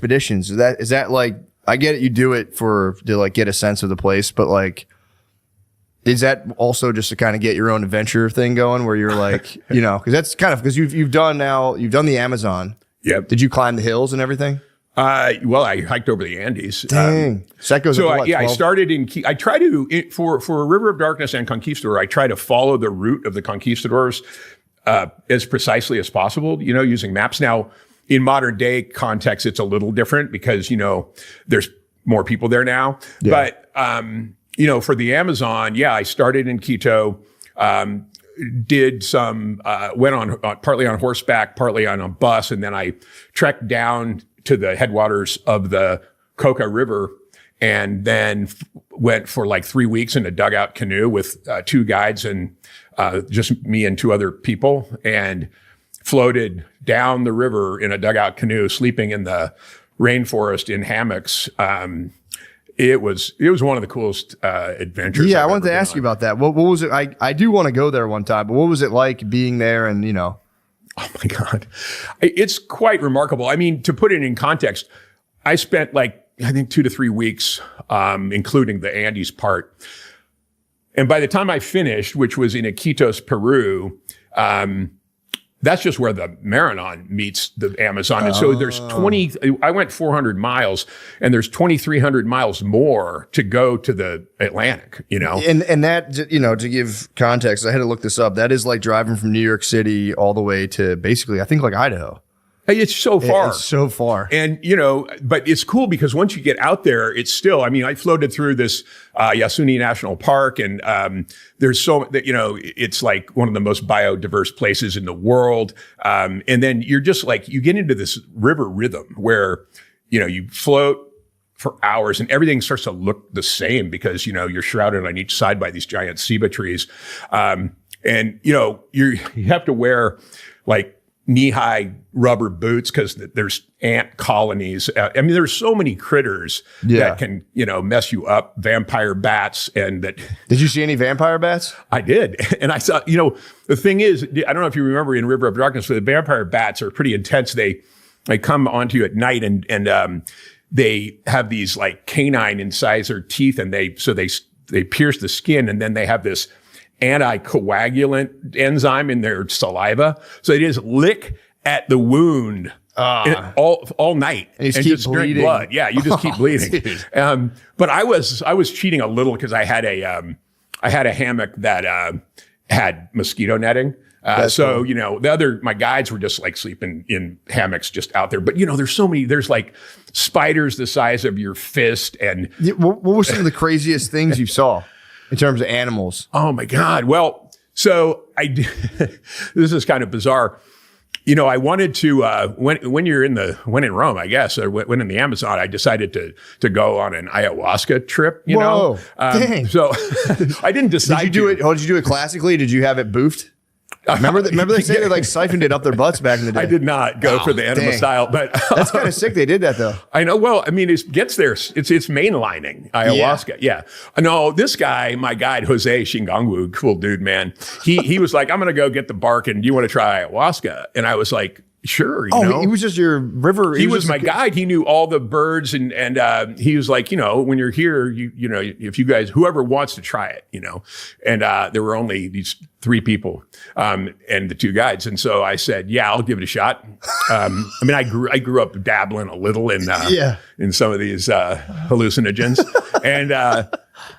expeditions. Is that like, I get it, you do it to like get a sense of the place, but like, is that also just to kind of get your own adventure thing going where you're like, you know, because that's kind of, because you've done the Amazon. Yep. Did you climb the hills and everything? Well, I hiked over the Andes. Dang. So that goes up to what, I started I try to, for River of Darkness and Conquistador, I try to follow the route of the conquistadors as precisely as possible, you know, using maps. Now, in modern day context, it's a little different because, you know, there's more people there now. Yeah. But, you know, for the Amazon, I started in Quito, did some, went on partly on horseback, partly on a bus, and then I trekked down to the headwaters of the Coca River and then went for like 3 weeks in a dugout canoe with 2 guides and just me and 2 other people, and floated down the river in a dugout canoe, sleeping in the rainforest in hammocks. It was one of the coolest adventures. Yeah, I wanted to ask you about that. What was it? I do want to go there one time, but what was it like being there and, you know? Oh my God. It's quite remarkable. I mean, to put it in context, I spent like, I think 2 to 3 weeks, including the Andes part. And by the time I finished, which was in Iquitos, Peru, that's just where the Maranon meets the Amazon. And so there's I went 400 miles and there's 2,300 miles more to go to the Atlantic, you know? And that, you know, to give context, I had to look this up. That is like driving from New York City all the way to basically, I think like Idaho. It's so far. It's so far. And, you know, but it's cool because once you get out there, it's still, I mean, I floated through this Yasuni National Park, and there's so, you know, it's like one of the most biodiverse places in the world. And then you're just like, you get into this river rhythm where, you know, you float for hours and everything starts to look the same because, you know, you're shrouded on each side by these giant ceiba trees. And, you know, you have to wear like knee-high rubber boots because there's ant colonies. I mean, there's so many critters that can, you know, mess you up. Vampire bats and that. Did you see any vampire bats? I did. And I saw, you know, the thing is, I don't know if you remember in River of Darkness, the vampire bats are pretty intense. They come onto you at night and they have these like canine incisor teeth and they pierce the skin, and then they have this anticoagulant enzyme in their saliva. So they just lick at the wound all night and just drink blood. Yeah, you just keep bleeding. But I was cheating a little because I had a hammock that had mosquito netting. So cool. You know, my guides were just like sleeping in hammocks just out there. But you know, there's like spiders the size of your fist. And what were some of the craziest things you saw in terms of animals? Oh my God. Well, so this is kind of bizarre. You know, I wanted to, when in Rome, I guess, or when in the Amazon, I decided to go on an ayahuasca trip, you know? Dang. So I didn't decide. Did you do it classically? Did you have it boofed? Remember they say they like siphoned it up their butts back in the day. I did not go for the enema style, but that's kind of sick. They did that though. I know. Well, I mean, it gets there. It's mainlining ayahuasca. Yeah. No, this guy, my guide, Jose Shingangu, cool dude, man. He was like, I'm going to go get the bark and do you want to try ayahuasca? And I were sure. You know? He was just your river. He was my guide. He knew all the birds and he was like, you know, when you're here, you know, if you guys, whoever wants to try it, you know, and there were only these 3 people and the 2 guides. And so I said, yeah, I'll give it a shot. I mean, I grew up dabbling a little in some of these hallucinogens.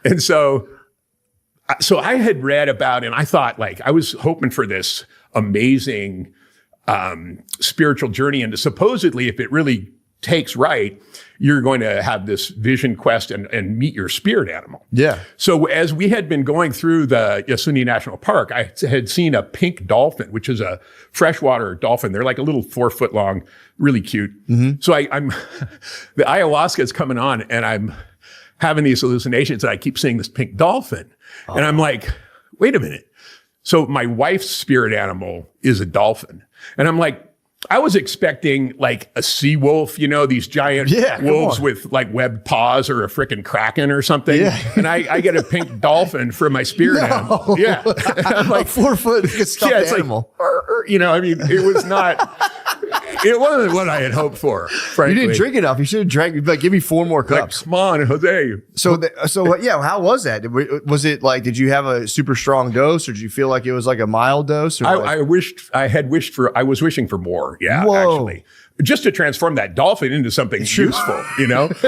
And so I had read about, and I thought like, I was hoping for this amazing spiritual journey. And supposedly, if it really takes right, you're going to have this vision quest and meet your spirit animal. Yeah. So as we had been going through the Yasuni National Park, I had seen a pink dolphin, which is a freshwater dolphin. They're like a little 4 foot long, really cute. Mm-hmm. So I'm the ayahuasca is coming on and I'm having these hallucinations and I keep seeing this pink dolphin. Oh. And I'm like, wait a minute. So my wife's spirit animal is a dolphin. And I'm like, I was expecting like a sea wolf, you know, these giant wolves with like webbed paws or a frickin' kraken or something. Yeah. And I get a pink dolphin for my spirit animal. Yeah. I'm like, a 4 foot stuffed animal. Like, you know, I mean, it was not, It wasn't what I had hoped for, frankly. You didn't drink enough. You should have drank. You'd be like, give me 4 more cups. Come on, Jose. So yeah, how was that? Was it like, did you have a super strong dose, or did you feel like it was like a mild dose? Or I was wishing for more. Yeah, Whoa. actually. Just to transform that dolphin into something useful,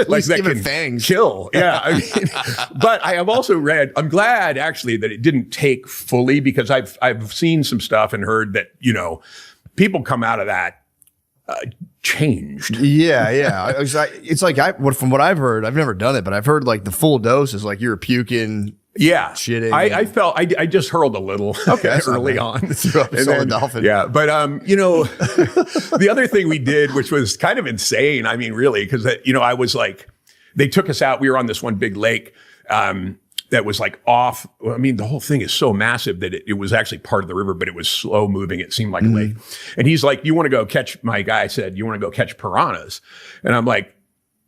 like that can fangs. Kill. Yeah. I mean, but I have also read, I'm glad actually that it didn't take fully, because I've seen some stuff and heard that, people come out of that changed. Yeah. It's like from what I've heard, I've never done it, but I've heard like the full dose is like you're puking. Yeah. Shitting. I felt, I just hurled a little early on. Dolphin. Yeah. But, the other thing we did, which was kind of insane, I mean, really, because, I was like, they took us out. We were on this one big lake that was like off. I mean, the whole thing is so massive that it was actually part of the river, but it was slow moving. It seemed like a lake. And he's like, you want to go catch, my guy said, you want to go catch piranhas? And I'm like,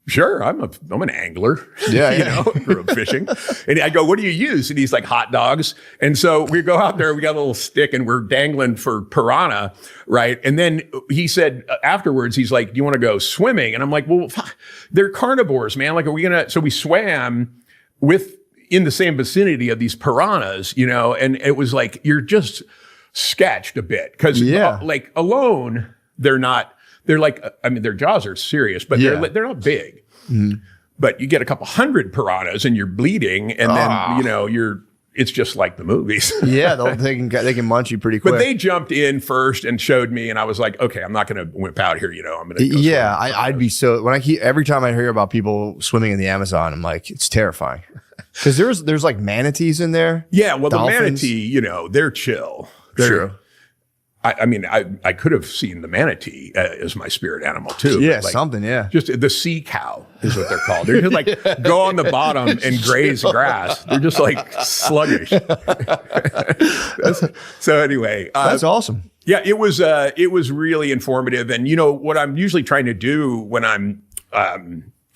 sure, I'm an angler. Yeah. Grew up fishing. And I go, what do you use? And he's like, hot dogs. And so we go out there, we got a little stick and we're dangling for piranha, right? And then he said afterwards, he's like, do you want to go swimming? And I'm like, well, they're carnivores, man. Like, are we gonna? So we swam in the same vicinity of these piranhas, and it was like, you're just sketched a bit, because like alone, they're not. They're like, I mean, their jaws are serious, but they're not big. Mm-hmm. But you get a couple hundred piranhas and you're bleeding, and then it's just like the movies. Yeah, they can munch you pretty quick. But they jumped in first and showed me, and I was like, okay, I'm not going to whip out here. I'm going to go. Yeah, I'd be so every time I hear about people swimming in the Amazon, I'm like, it's terrifying, because there's like manatees in there. Yeah, well, dolphins. The manatee, they're chill. True. I mean, I could have seen the manatee as my spirit animal too. Yeah, something. Yeah, just the sea cow is what they're called. They're just like go on the bottom and graze grass. They're just like sluggish. So anyway, that's awesome. Yeah, it was really informative. And what I'm usually trying to do when I'm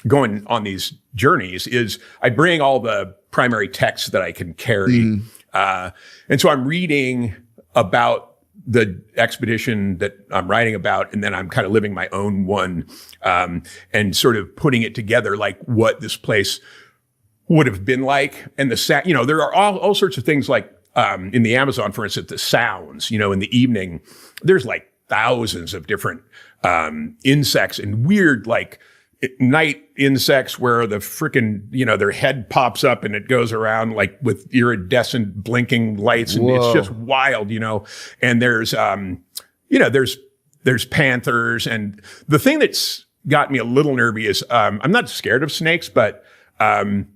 going on these journeys is I bring all the primary texts that I can carry, and so I'm reading about the expedition that I'm writing about, and then I'm kind of living my own one, and sort of putting it together, like what this place would have been like. And there are all sorts of things, like in the Amazon, for instance, the sounds, in the evening, there's like thousands of different insects and weird, like night insects where the frickin', their head pops up and it goes around like with iridescent blinking lights, and it's just wild, and there's panthers. And the thing that's got me a little nervy is, I'm not scared of snakes, but, the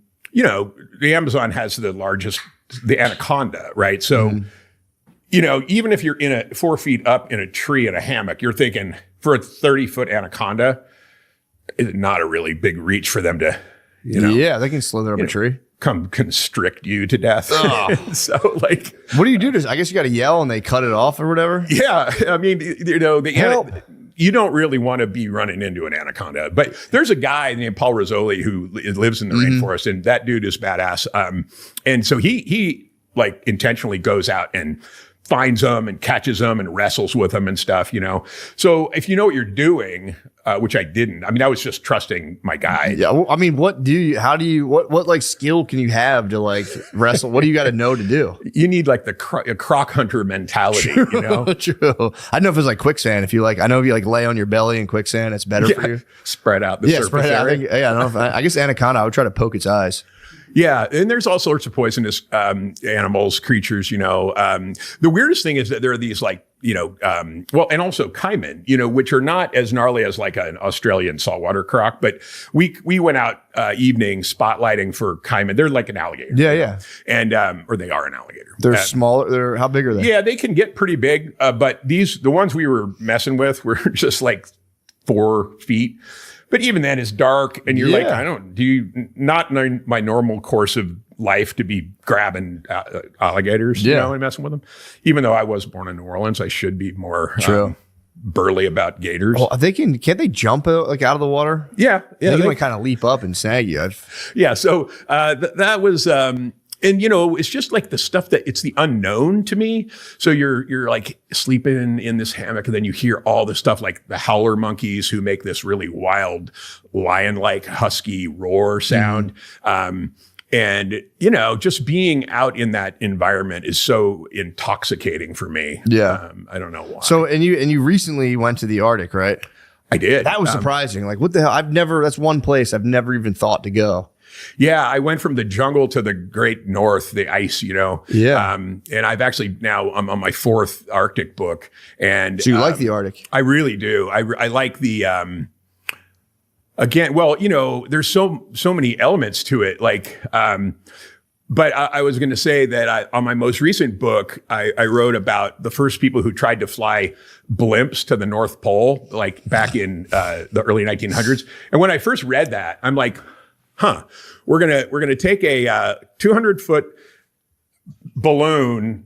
Amazon has the anaconda, right? So, even if you're 4 feet up in a tree in a hammock, you're thinking for a 30-foot anaconda, it's not a really big reach for them to, Yeah, they can slither up a tree. Come constrict you to death. Oh. So, like, what do you do? I guess you got to yell and they cut it off or whatever. Yeah, I mean, you don't really want to be running into an anaconda. But there's a guy named Paul Rizzoli who lives in the rainforest, and that dude is badass. And so he like intentionally goes out and finds them and catches them and wrestles with them and stuff, So if you know what you're doing, which I didn't, I mean, I was just trusting my guy. Yeah. Well, I mean, what like skill can you have to like wrestle? What do you got to know to do? You need like a croc hunter mentality, True. I don't know if it's like quicksand. I know if you like lay on your belly in quicksand, it's better for you. Spread out the surface area. I guess anaconda, I would try to poke its eyes. Yeah, and there's all sorts of poisonous animals, creatures, The weirdest thing is that there are these like, and also caiman, which are not as gnarly as like an Australian saltwater croc, but we went out evening spotlighting for caiman. They're like an alligator. Yeah. And, or they are an alligator. They're smaller. How big are they? Yeah, they can get pretty big. But the ones we were messing with were just like 4 feet. But even then, it's dark, and you're like, not in my normal course of life to be grabbing alligators, and messing with them. Even though I was born in New Orleans, I should be more burly about gators. Well, can't they jump like out of the water? Yeah. They can like kind of leap up and snag you. Yeah. So that was. And, you know, it's just like the stuff that it's the unknown to me. So you're like sleeping in this hammock and then you hear all the stuff like the howler monkeys who make this really wild lion-like husky roar sound. And, you know, just being out in that environment is so intoxicating for me. Yeah. I don't know why. So, and you recently went to the Arctic, right? I did. That was surprising. Like, what the hell? That's one place I've never even thought to go. Yeah, I went from the jungle to the great north, the ice, you know. Yeah. And I've actually I'm on my 4th Arctic book. And so you like the Arctic? I really do. I like the, again, well, you know, there's so many elements to it. Like, but I was going to say that on my most recent book, I wrote about the first people who tried to fly blimps to the North Pole, like back in the early 1900s. And when I first read that, I'm like, we're gonna take a 200-foot balloon,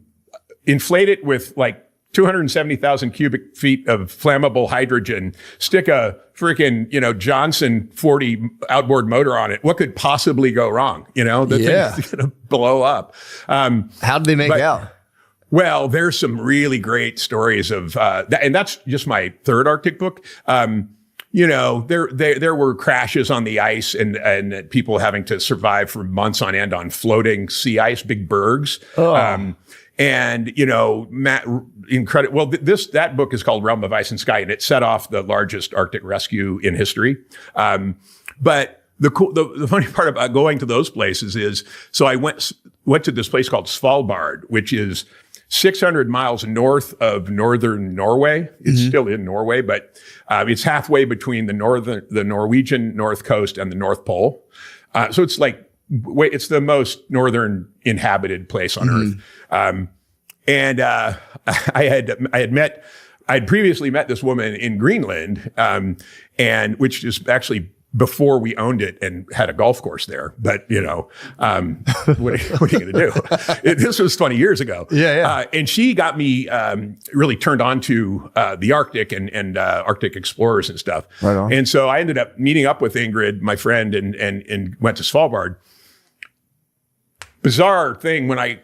inflate it with like 270,000 cubic feet of flammable hydrogen, stick a freaking, you know, Johnson 40 outboard motor on it. What could possibly go wrong? You know, the thing's gonna blow up. How did they make out? Well, there's some really great stories of that, and that's just my 3rd Arctic book. You know, there were crashes on the ice and people having to survive for months on end on floating sea ice, big bergs. And, you know, that book is called Realm of Ice and Sky, and it set off the largest Arctic rescue in history. But the funny part about going to those places is, so I went to this place called Svalbard, which is 600 miles north of northern Norway. It's still in Norway, but it's halfway between the Norwegian North Coast and the North Pole. So it's like, it's the most northern inhabited place on Earth. And I had previously met this woman in Greenland, and which is actually before we owned it and had a golf course there. But, you know, what are you going to do? This was 20 years ago. Yeah. And she got me really turned on to the Arctic and Arctic explorers and stuff. Right on. And so I ended up meeting up with Ingrid, my friend, and went to Svalbard. Bizarre thing, when I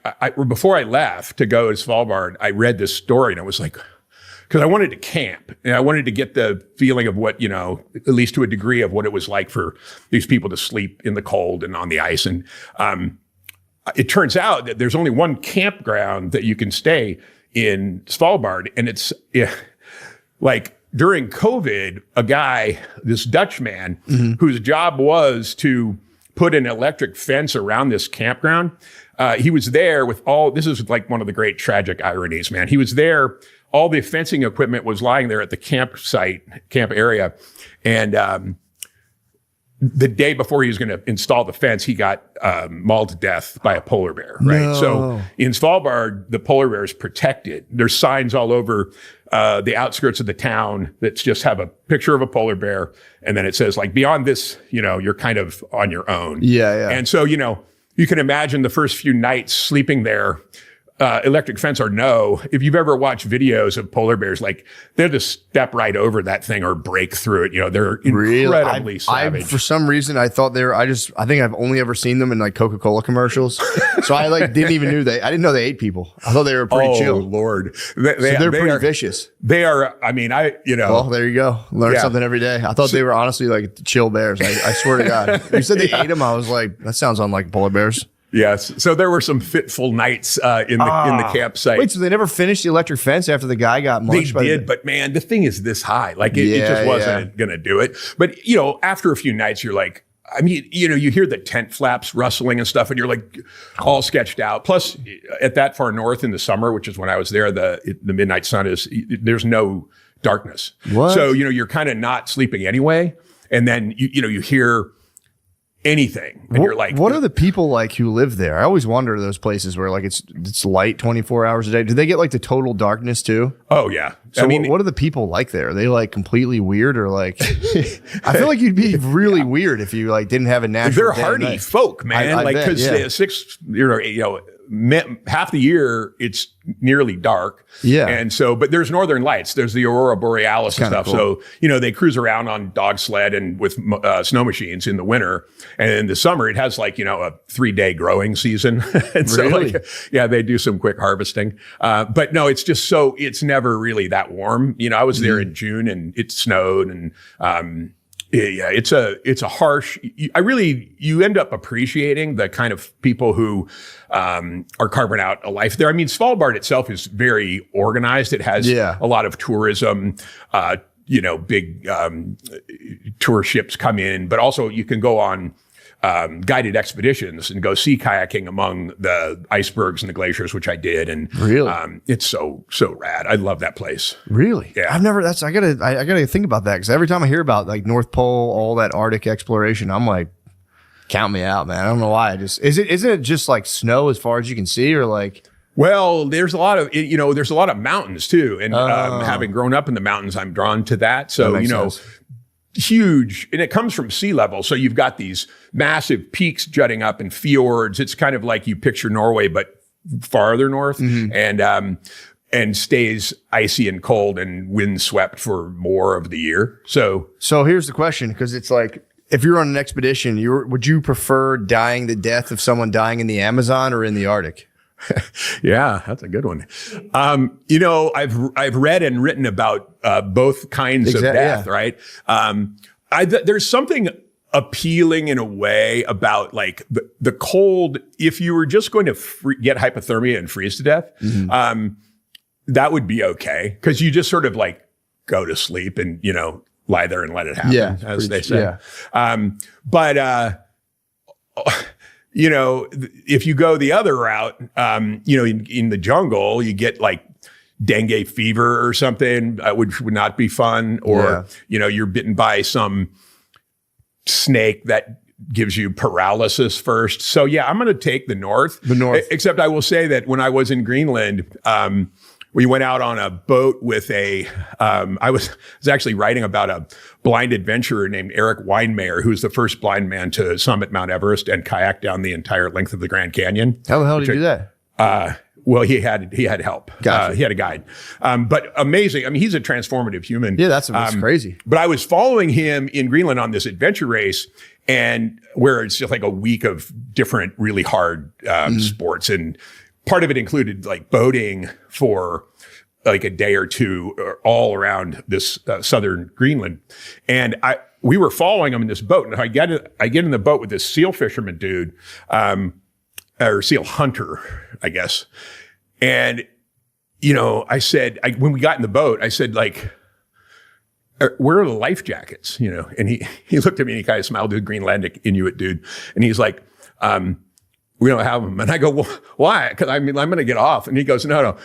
before I left to go to Svalbard, I read this story and I was like, because I wanted to camp and I wanted to get the feeling of what, you know, at least to a degree of what it was like for these people to sleep in the cold and on the ice. And it turns out that there's only one campground that you can stay in Svalbard. And it's like during COVID, a guy, this Dutch man, whose job was to put an electric fence around this campground. He was there with this is like one of the great tragic ironies, man. He was there. All the fencing equipment was lying there at the camp area. And the day before he was going to install the fence, he got mauled to death by a polar bear, right? No. So in Svalbard, the polar bear is protected. There's signs all over the outskirts of the town that just have a picture of a polar bear. And then it says, like, beyond this, you know, you're kind of on your own. Yeah. And so, you know, you can imagine the first few nights sleeping there, electric fence or no, if you've ever watched videos of polar bears, like they'll just step right over that thing or break through it. You know, they're incredibly savage. For some reason, I thought they were, I think I've only ever seen them in like Coca-Cola commercials. So I like didn't even I didn't know they ate people. I thought they were pretty chill. Oh Lord. They're pretty vicious. They are, I mean, Well, there you go. Learn something every day. I thought they were honestly like chill bears. I swear to God. You said they ate them. I was like, that sounds unlike polar bears. Yes. So there were some fitful nights in the campsite. Wait, so they never finished the electric fence after the guy got munched? They did, but man, the thing is this high. Like it just wasn't going to do it. But, you know, after a few nights, you're like, I mean, you know, you hear the tent flaps rustling and stuff, and you're like all sketched out. Plus, at that far north in the summer, which is when I was there, the midnight sun there's no darkness. What? So, you know, you're kind of not sleeping anyway. And then, you hear anything. And you're like, what are the people like who live there? I always wonder those places where like it's light 24 hours a day. Do they get like the total darkness too? Oh yeah. So I mean, what are the people like there? Are they like completely weird or like, I feel like you'd be really weird if you like didn't have a natural. They're hardy folk, man. Cause half the year it's nearly dark. Yeah. And so, but there's northern lights. There's the aurora borealis and stuff. Cool. So, they cruise around on dog sled and with snow machines in the winter. And in the summer, it has like, a 3-day growing season. And Really? so they do some quick harvesting. But no, it's just it's never really that warm. I was there in June and it snowed and, it's a harsh, you end up appreciating the kind of people who, are carving out a life there. I mean, Svalbard itself is very organized. It has a lot of tourism, big, tour ships come in, but also you can go on, guided expeditions and go sea kayaking among the icebergs and the glaciers, which I did. And really, it's so rad. I love that place. Really? Yeah. I've never, I gotta think about that. Cause every time I hear about like North Pole, all that Arctic exploration, I'm like, count me out, man. I don't know why. Isn't it just like snow as far as you can see or like? Well, there's a lot of, there's a lot of mountains too. And having grown up in the mountains, I'm drawn to that. So, that makes sense. Huge, and it comes from sea level. So you've got these massive peaks jutting up and fjords. It's kind of like you picture Norway, but farther north, and stays icy and cold and windswept for more of the year. So here's the question, because it's like, if you're on an expedition, would you prefer dying the death of someone dying in the Amazon or in the Arctic? Yeah, that's a good one. I've read and written about both kinds of death, right? There's something appealing in a way about like the cold. If you were just going to get hypothermia and freeze to death, that would be okay because you just sort of like go to sleep and lie there and let it happen, as they say. Yeah. If you go the other route, in the jungle, you get like dengue fever or something, which would not be fun. Or, you're bitten by some snake that gives you paralysis first. So yeah, I'm going to take the north. The north. Except I will say that when I was in Greenland, we went out on a boat with I was actually writing about a blind adventurer named Eric Weinmayer, who's the first blind man to summit Mount Everest and kayak down the entire length of the Grand Canyon. How the hell did you do that? Well, he had help. Gotcha. He had a guide. But amazing. I mean, he's a transformative human. Yeah, that's crazy. But I was following him in Greenland on this adventure race, and where it's just like a week of different really hard sports. And part of it included like boating for like a day or two all around this southern Greenland. And we were following him in this boat. And I get in the boat with this seal fisherman dude, or seal hunter, I guess. And, I said, when we got in the boat, I said like, where are the life jackets? And he looked at me and he kind of smiled, the Greenlandic Inuit dude. And he's like, we don't have them. And I go, well, why? Because I'm going to get off. And he goes, no.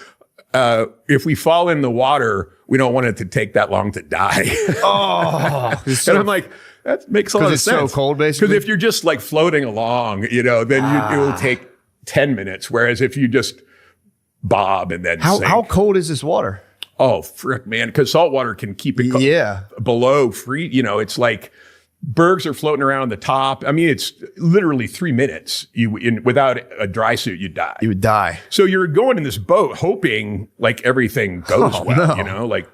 If we fall in the water, we don't want it to take that long to die. Oh, and I'm like, that makes a lot of sense. Because it's so cold, basically. Because if you're just like floating along, then it will take 10 minutes. Whereas if you just bob and then sink. How cold is this water? Oh, frick, man. Because salt water can keep it below free. It's like bergs are floating around on the top. I mean, it's literally 3 minutes. Without a dry suit, you'd die. You would die. So you're going in this boat hoping like everything goes well, like I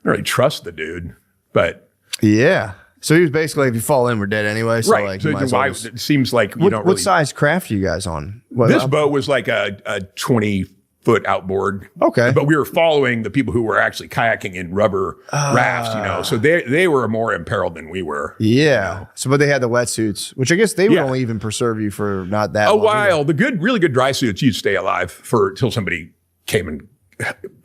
don't really trust the dude, but yeah. So he was basically, if you fall in, we're dead anyway. So right. Like, so it seems like you don't really. What size craft are you guys on? This boat was like a 20-foot outboard. Okay. But we were following the people who were actually kayaking in rubber rafts, So they were more imperiled than we were. Yeah. So, but they had the wetsuits, which I guess they would only even preserve you for not that long. A while. The really good dry suits, you'd stay alive till somebody came and,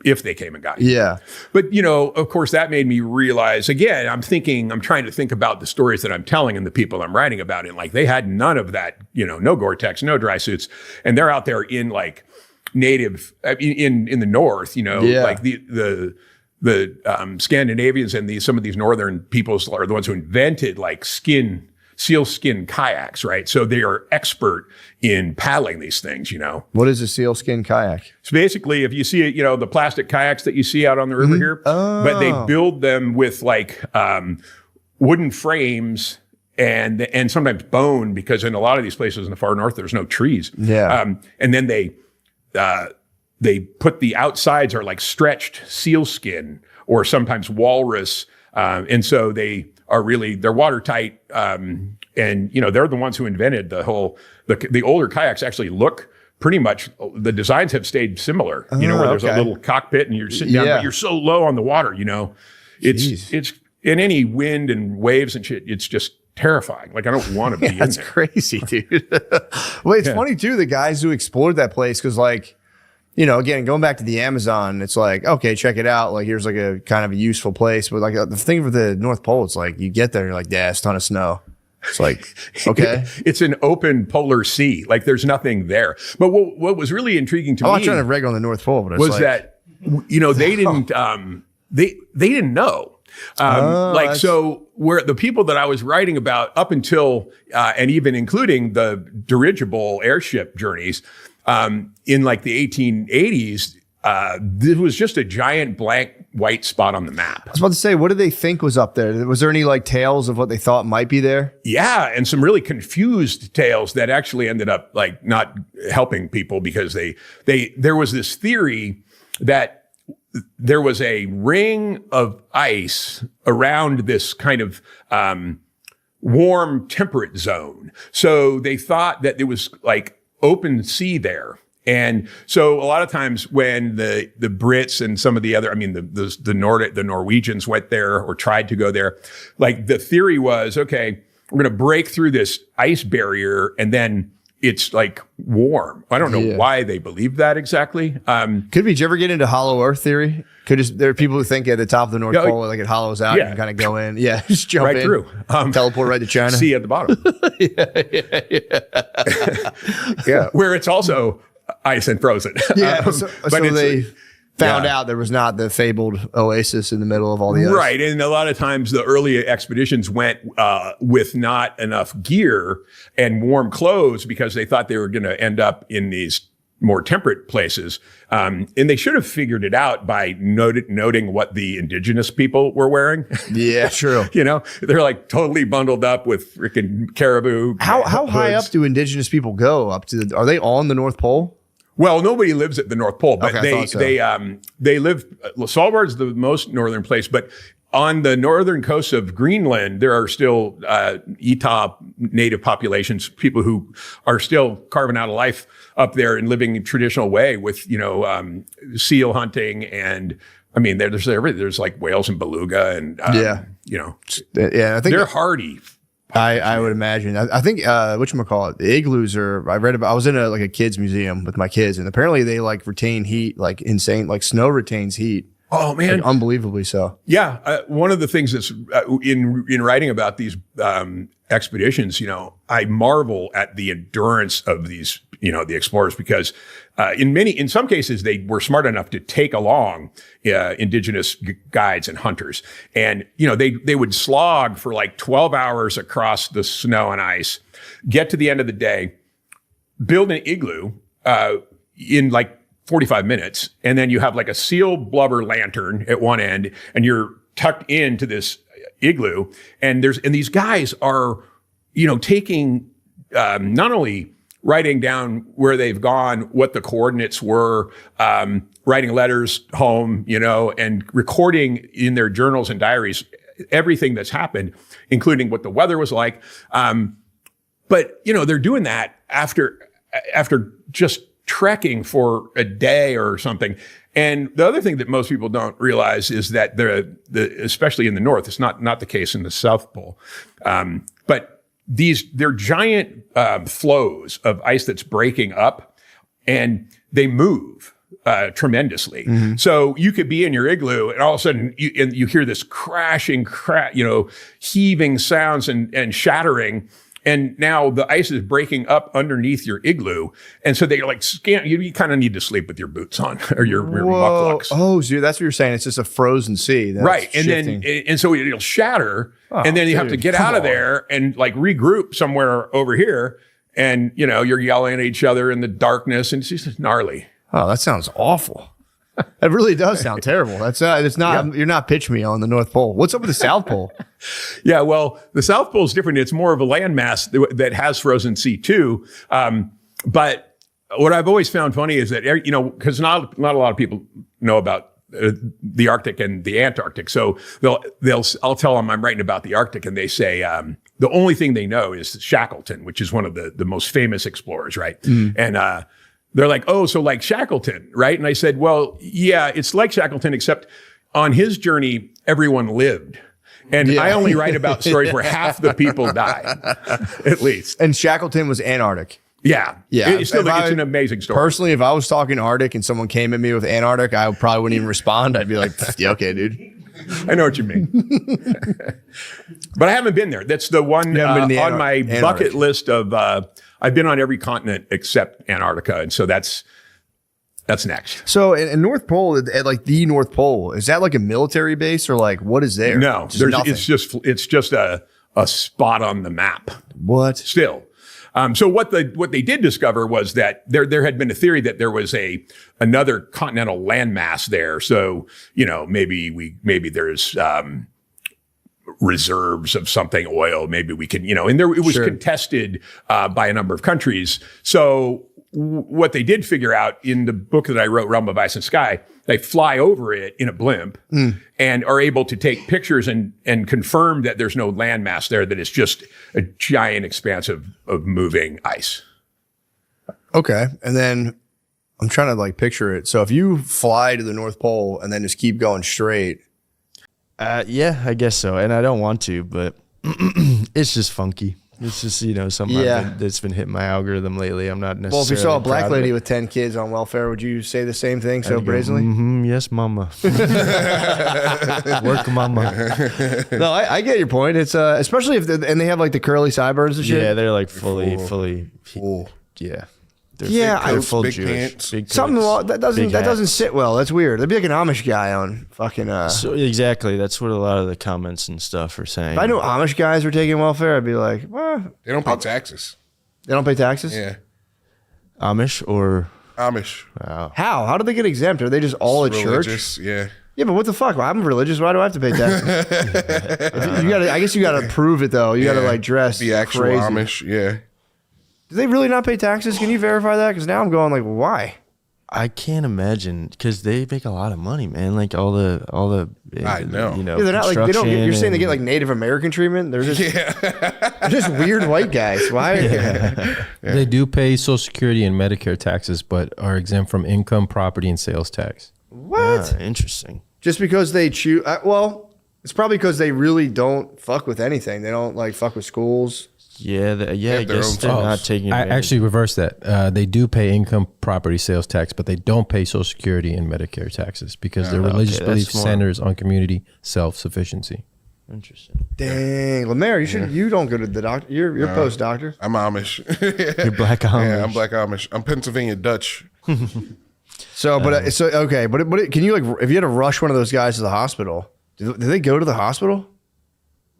if they came and got you. Yeah. But, of course, that made me realize, again, I'm trying to think about the stories that I'm telling and the people I'm writing about. And like, they had none of that, no Gore-Tex, no dry suits. And they're out there in like native, in the north, like the Scandinavians and some of these northern peoples are the ones who invented like seal skin kayaks, right? So they are expert in paddling these things, What is a seal skin kayak? So basically, if you see, the plastic kayaks that you see out on the river here, but they build them with like wooden frames and sometimes bone, because in a lot of these places in the far north, there's no trees. Yeah. And then they put the outsides are like stretched seal skin or sometimes walrus. And so they're watertight. And, they're the ones who invented the older kayaks actually look pretty much, the designs have stayed similar, where there's a little cockpit and you're sitting down, but you're so low on the water, it's in any wind and waves and shit, it's just terrifying. Like, I don't want to be in there. That's crazy, dude. Well, it's funny too, the guys who explored that place, because like, again, going back to the Amazon, it's like, okay, check it out. Like, here's like a kind of a useful place. But like the thing for the North Pole, it's like you get there, you're like, yeah, it's a ton of snow. It's like, okay. It's an open polar sea. Like, there's nothing there. But what was really intriguing to me, I'm not trying to reg on the North Pole, but it's was like, that, they didn't, they didn't know. So where the people that I was writing about up until, and even including the dirigible airship journeys, in like the 1880s, this was just a giant blank white spot on the map. I was about to say, what did they think was up there? Was there any like tales of what they thought might be there? Yeah, and some really confused tales that actually ended up like not helping people, because there was this theory that there was a ring of ice around this kind of warm temperate zone. So they thought that it was like open sea there. And so a lot of times when the Brits and some of the other, the Norwegians went there or tried to go there, like the theory was, okay, we're going to break through this ice barrier and then it's like warm. I don't know why they believe that exactly. Could be. Did you ever get into hollow earth theory? There are people who think at the top of the North Pole, like it hollows out, you can kind of go in. Yeah, just jump right in, through. Teleport right to China. See at the bottom. Yeah. Where it's also ice and frozen. Yeah, so they found out there was not the fabled oasis in the middle of all the ice. Right, and a lot of times the early expeditions went with not enough gear and warm clothes because they thought they were going to end up in these more temperate places. And they should have figured it out by noting what the indigenous people were wearing. Yeah, true. They're like totally bundled up with freaking caribou. How high up do indigenous people go up to? Are they on the North Pole? Well, nobody lives at the North Pole, but they live. Svalbard's the most northern place, but on the northern coast of Greenland, there are still Etah native populations, people who are still carving out a life up there and living a traditional way with seal hunting, and there's everything. There's like whales and beluga, and I think they're hardy. I would imagine. I think whatchamacallit, the igloos are. I read about. I was in a kids museum with my kids, and apparently they like retain heat like insane. Like snow retains heat. Oh man, like, unbelievably so. Yeah, one of the things that's in writing about these expeditions, I marvel at the endurance of these, the explorers, because in some cases they were smart enough to take along indigenous guides and hunters, and they would slog for like 12 hours across the snow and ice, get to the end of the day, build an igloo in like 45 minutes, and then you have like a seal blubber lantern at one end, and you're tucked into this igloo, and these guys are taking not only writing down where they've gone, what the coordinates were, writing letters home, and recording in their journals and diaries everything that's happened, including what the weather was like. But they're doing that after just trekking for a day or something. And the other thing that most people don't realize is that especially in the north, it's not the case in the South Pole. But they're giant flows of ice that's breaking up, and they move tremendously. Mm-hmm. So you could be in your igloo, and all of a sudden you hear this crashing, heaving sounds and shattering. And now the ice is breaking up underneath your igloo. And so they're like, you kind of need to sleep with your boots on or your mucklucks. Oh, so that's what you're saying. It's just a frozen sea. Right. And so it'll shatter. And then you have to get out of there and like regroup somewhere over here. And, you're yelling at each other in the darkness, and it's just gnarly. Oh, that sounds awful. It really does sound terrible. That's it's not. You're not pitching me on the North Pole. What's up with the South Pole? Yeah, well, the South Pole is different. It's more of a landmass that has frozen sea too. But what I've always found funny is that, because not a lot of people know about the Arctic and the Antarctic. So I'll tell them I'm writing about the Arctic, and they say the only thing they know is Shackleton, which is one of the most famous explorers, right? And they're like, oh, so like Shackleton, right? And I said, well, yeah, it's like Shackleton, except on his journey, everyone lived. And I only write about stories where half the people died, at least. And Shackleton was Antarctic. Yeah. It's an amazing story. Personally, if I was talking Arctic and someone came at me with Antarctic, I probably wouldn't even respond. I'd be like, yeah, okay, dude. I know what you mean. But I haven't been there. That's the one on my bucket list of, I've been on every continent except Antarctica. And so that's next. So in North Pole, at like the North Pole, is that like a military base or like what is there? No, it's just a spot on the map. What? Still. So what they did discover was that there had been a theory that there was another continental landmass there. So, maybe there's reserves of something, oil, maybe we can, and it was contested by a number of countries. So what they did figure out in the book that I wrote, Realm of Ice and Sky, they fly over it in a blimp and are able to take pictures and confirm that there's no landmass there, that it's just a giant expanse of moving ice. Okay. And then I'm trying to like picture it. So if you fly to the North Pole and then just keep going straight. Yeah, I guess so. And I don't want to, but it's just funky. It's just, something that's been hitting my algorithm lately. I'm not necessarily. Well, if you saw a black lady with 10 kids on welfare, would you say the same thing so brazenly? Yes, mama. Work, mama. No, I get your point. It's especially if they have like the curly sideburns and shit. Yeah, they're like fully. Yeah. They're full big Jewish. pants. Big Something coats, that doesn't sit well. That's weird. That'd be like an Amish guy on fucking. So exactly, that's what a lot of the comments and stuff are saying. If I knew Amish guys were taking welfare, I'd be like, well, They don't pay taxes. They don't pay taxes. Yeah. Amish or Amish. wow. How do they get exempt? Are they just all at church? Religious, yeah. Yeah, but what the fuck? Well, I'm religious. Why do I have to pay taxes? I guess you gotta prove it though. You gotta like dress the actual crazy. Amish, yeah. Do they really not pay taxes? Can you verify that? Because now I'm going like, why? I can't imagine because they make a lot of money, man. Like all the I know. Yeah, they're not like they don't. You're saying they get like Native American treatment? They're just they're just weird white guys. Why? Yeah. They do pay Social Security and Medicare taxes, but are exempt from income, property, and sales tax. What? Interesting. Just because they choose? Well, it's probably because they really don't fuck with anything. They don't like fuck with schools. Yeah, I their guess own they're jobs. not taking. I advantage. actually reverse that. They do pay income, property, sales tax, but they don't pay Social Security and Medicare taxes because their religious okay, belief that's more- centers on community self-sufficiency. Interesting. Dang, Lemaire, you don't go to the doctor. You're post doctor. I'm Amish. You're black Amish. Yeah, I'm black Amish. I'm Pennsylvania Dutch. So, but can you like if you had to rush one of those guys to the hospital? Do they go to the hospital?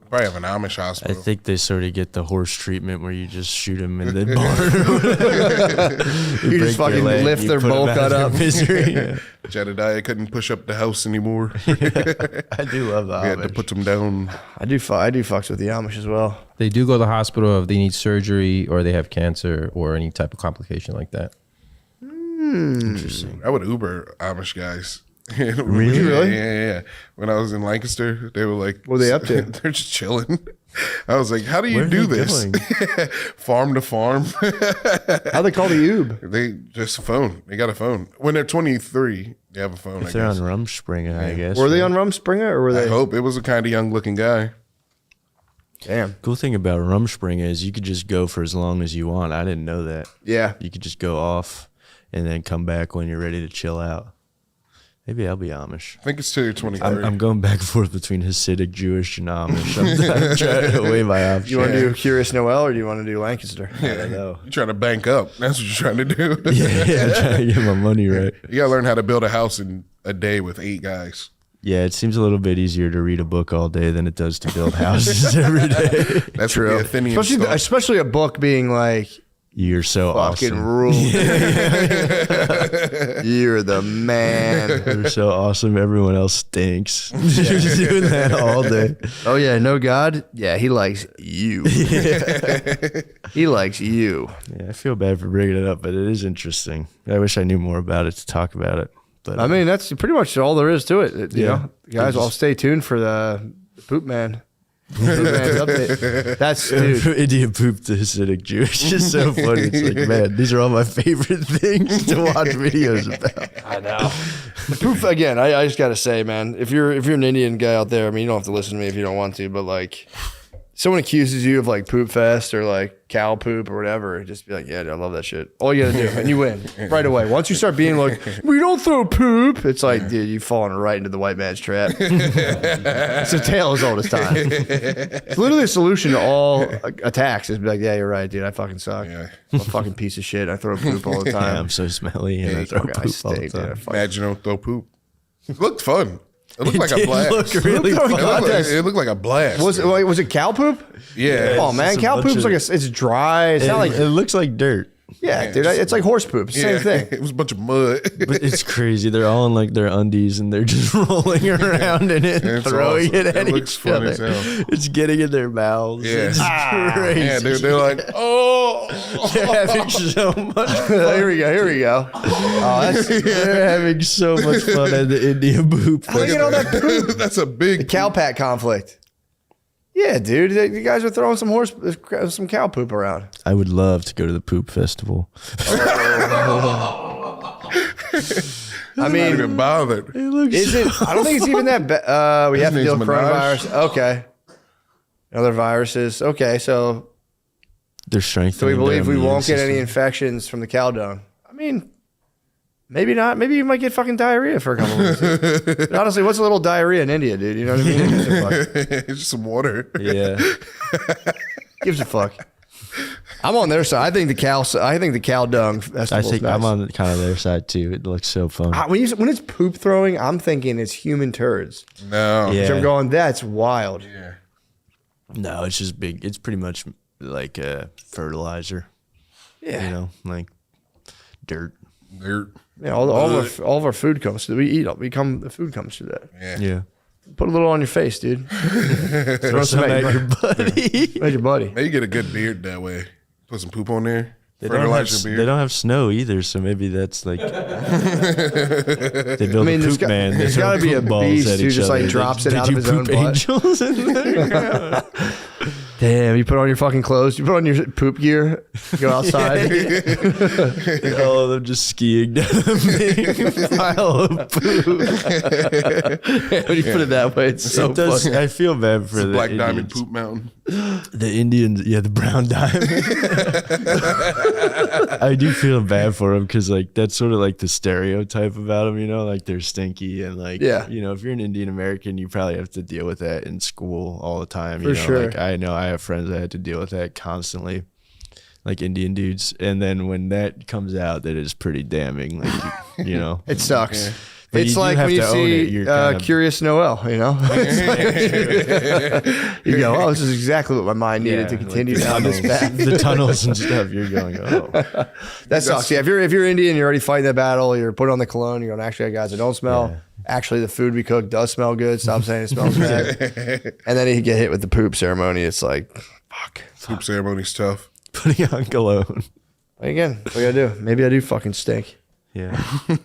Probably have an Amish I hospital. think they sort of get the horse treatment where you just shoot them in the barn. You just fucking lift their bowl cut up. Misery. Jedediah couldn't push up the house anymore. I do love the We had to Amish. put them down. I do fucks with the Amish as well. They do go to the hospital if they need surgery or they have cancer or any type of complication like that. Interesting. I would Uber Amish guys. Really? Yeah. When I was in Lancaster, they were like, What are they up to? They're just chilling. I was like, how do you Where are do they this? going? Farm to farm. How they call the Ube? They just a phone. They got a phone. When they're 23, they have a phone, I If they're on guess. Rumspringa, I guess. Were they on Rumspringa or were I they? hope. It was a kind of young looking guy. Damn. Cool thing about Rumspringa is you could just go for as long as you want. I didn't know that. Yeah. You could just go off and then come back when you're ready to chill out. Maybe I'll be Amish. I think it's till you're 23. I'm going back and forth between Hasidic, Jewish, and Amish. I'm trying to weigh my options. Do you want to do Curious Noel or do you want to do Lancaster? I don't know. You're trying to bank up. That's what you're trying to do. Yeah, I'm trying to get my money right. You got to learn how to build a house in a day with 8 guys. Yeah, it seems a little bit easier to read a book all day than it does to build houses every day. That's true. The Athenian stuff. Especially a book being like You're so fucking awesome. rule. You're the man. You're so awesome. Everyone else stinks. You're just doing that all day. Oh yeah, no God. Yeah, he likes you. He likes you. Yeah, I feel bad for bringing it up, but it is interesting. I wish I knew more about it to talk about it. But I mean, that's pretty much all there is to it. You Yeah. know, guys, I'll stay tuned for the Poop Man. Poop Man's update. That's dude. Indian poop to Hasidic Jewish is so funny. It's like, man, these are all my favorite things to watch videos about. I know. The poop again. I just gotta say, man, if you're an Indian guy out there, I mean, you don't have to listen to me if you don't want to, but like, someone accuses you of like poop fest or like cow poop or whatever, just be like, yeah, dude, I love that shit. All you gotta do, and you win right away. Once you start being like, we don't throw poop, it's like, dude, you've fallen right into the white man's trap. It's a tale as old as time. It's literally a solution to all attacks. Is be like, yeah, you're right, dude. I fucking suck. Yeah. I'm a fucking piece of shit. I throw poop all the Yeah, time. I'm so smelly and I throw Fucking, I poop all the stink, dude. I time. fucking- Imagine don't throw poop. It looked fun. It looked It like a did blast. look really it, fun. looked like a blast. Was it cow poop? Yeah. Come on, man. just a Cow bunch poop's of- like it's dry. It's not like It looks like dirt. yeah, dude. It's like horse poop. It's the same thing. It was a bunch of mud. But it's crazy. They're all in like their undies and they're just rolling around in it and It's throwing awesome. it at It looks each fun other. as hell. It's getting in their mouths. Yeah. It's crazy. Yeah, they're like, oh. They're having so much fun. Here we go. Here we go. Oh, that's They're having so much fun at the Indian poop. how do you get all that poop? That's a big Cow pat conflict. Yeah, dude. You guys are throwing some cow poop around. I would love to go to the poop festival. I not mean, even bothered. It looks is it? I don't think it's even that bad. We have to His deal with name's coronavirus. Okay. Other viruses. Okay, so they're do strengthening. we believe their we immune won't get any system. infections from the cow dung? I mean, maybe not. Maybe you might get fucking diarrhea for a couple of weeks. But honestly, what's a little diarrhea in India, dude? You know what I mean? Who gives a fuck? It's just some water. Yeah. Gives a fuck. I'm on their side. I think the cow dung I festival. think I'm on kind of their side too. It looks so fun. When it's poop throwing, I'm thinking it's human turds. No. Yeah. Which I'm going, that's wild. Yeah. No, it's just big. It's pretty much like a fertilizer. Yeah. You know, like dirt. They're, Yeah, all of our food comes to we eat. The food comes to that. yeah. Yeah. Put a little on your face, dude. Throw some Some at at your, your buddy. at your buddy. Maybe you get a good beard that way. Put some poop on there. They don't, have, Fertilize your they beard. don't have snow either, so maybe that's like they build a there's poop man. They there's throw got to be a poop balls beast at who each just like other. drops it They out do of his own poop butt. angels in there. Damn, you put on your fucking clothes. You put on your poop gear. Go outside. All of them just skiing down a big pile of poop. When you put it that way, it's so It does, funny. I feel bad for the Black Indians. Diamond Poop Mountain. The Indians, yeah, the brown diamond. I do feel bad for them because, like, that's sort of like the stereotype about them, you know, like they're stinky and, like, Yeah. you know, if you're an Indian American, you probably have to deal with that in school all the time. For You know, sure. like, I know I have friends that had to deal with that constantly, like Indian dudes. And then when that comes out, that is pretty damning. Like, you know, It sucks. But It's you do like have when you to own it. see You're kind of- Curious Noel, you know? You go, oh, this is exactly what my mind needed to like continue the down this tunnels- path. the tunnels and stuff. You're going, oh, That sucks. Yeah, if you're Indian, you're already fighting the battle. You're putting on the cologne. You're going, actually, guys, I don't smell. Actually, the food we cook does smell good. Stop saying it smells bad. And then you get hit with the poop ceremony. It's like, fuck. Poop ceremony's tough. putting on cologne. Again, what you gotta do? Maybe I do fucking stink. Yeah.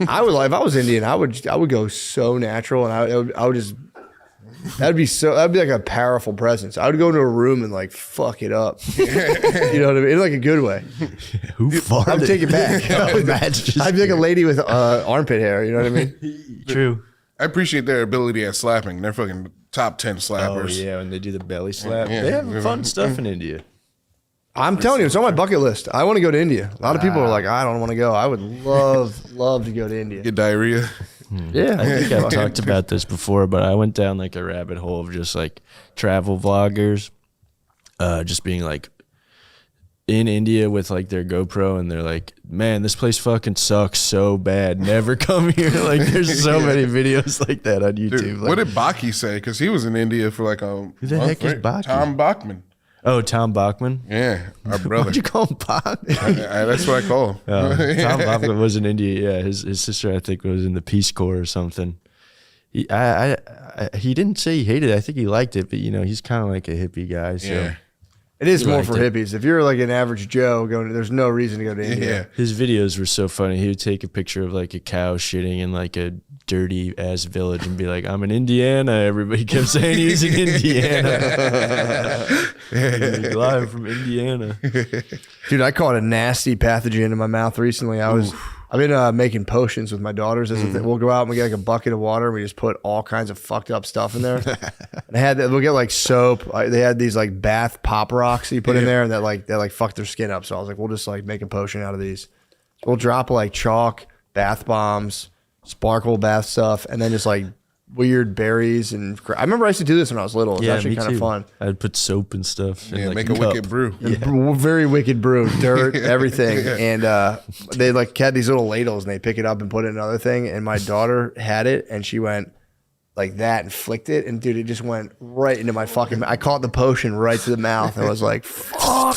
I would like if I was Indian. I would go so natural, and I would just that'd be like a powerful presence. I would go into a room and like fuck it up. You know what I mean? In like a good way. Who farted? I'd take it back. I'd be like a lady with armpit hair. You know what I mean? True. I appreciate their ability at slapping. They're fucking top 10 Oh slappers. yeah, when they do the belly slap, Yeah. they have fun stuff in India. I'm telling you, it's on my bucket list. I want to go to India. A lot of people are like, I don't want to go. I would love to go to India. Get diarrhea. Yeah, I think I've talked about this before, but I went down like a rabbit hole of just like travel vloggers, just being like in India with like their GoPro, and they're like, man, this place fucking sucks so bad. Never come here. Like, there's so many videos like that on YouTube. Dude, Like, what did Baki say? Because he was in India for like a Who the heck is Baki? Tom Bachman. Oh, Tom Bachman. Yeah, our brother. What'd you call him, Bach? That's what I call him. Tom Bachman was in India. Yeah, his sister I think was in the Peace Corps or something. He didn't say he hated it. I think he liked it, but he's kind of like a hippie guy. So. Yeah. It is He more liked for it. hippies. If you're like an average Joe going, there's no reason to go to India. Yeah. His videos were so funny. He would take a picture of like a cow shitting in like a dirty ass village and be like, "I'm in Indiana." Everybody kept saying he's in Indiana. He's live from Indiana. Dude, I caught a nasty pathogen in my mouth recently. I've been making potions with my daughters. As a thing. We'll go out and we get like a bucket of water and we just put all kinds of fucked up stuff in there. And we'll get like soap. They had these like bath pop rocks that you put in there and that fucked their skin up. So I was like, we'll just like make a potion out of these. So we'll drop like chalk, bath bombs, sparkle bath stuff, and then just like weird berries. And I remember I used to do this when I was little. It was actually kind of fun. I'd put soap and stuff. In Yeah, like make a cup. wicked brew. Very wicked brew, dirt, everything. And they like had these little ladles and they pick it up and put it in another thing. And my daughter had it and she went like that and flicked it. And dude, it just went right into my fucking I caught the potion right to the mouth. And I was like, fuck.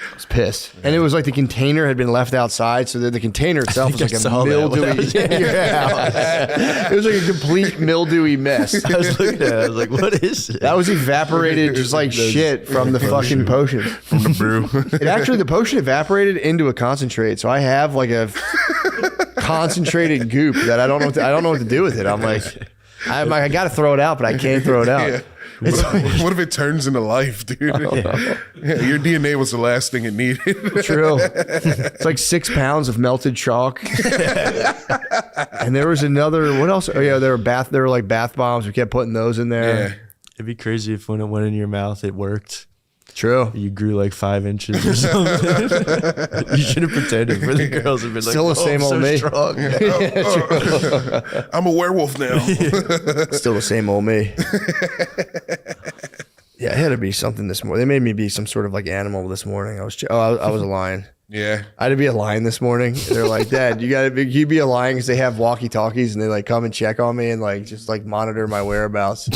I was pissed. And it was like the container had been left outside. So the container itself was like a mildewy. It was like a complete mildewy mess. I was looking at it. I was like, "What is it?" That was evaporated just like shit from the fucking potion. From the brew. The potion evaporated into a concentrate. So I have like a concentrated goop that I don't know what to do with it. I'm like, I got to throw it out, but I can't throw it out. Yeah. What if it turns into life, dude? Yeah, your DNA was the last thing it needed. True. It's like 6 pounds of melted chalk. And there was another, what else? Oh yeah, there were like bath bombs. We kept putting those in there. Yeah. It'd be crazy if when it went in your mouth, it worked. True. You grew like 5 inches or something. You should have pretended for the girls have been like, Still the same old me. strong. I'm a werewolf now. Still the same old me. Yeah, it had to be something this morning. They made me be some sort of like animal this morning. I was a lion. Yeah. I had to be a lion this morning. They're like, "Dad, you be a lion," because they have walkie talkies and they like come and check on me and like just like monitor my whereabouts.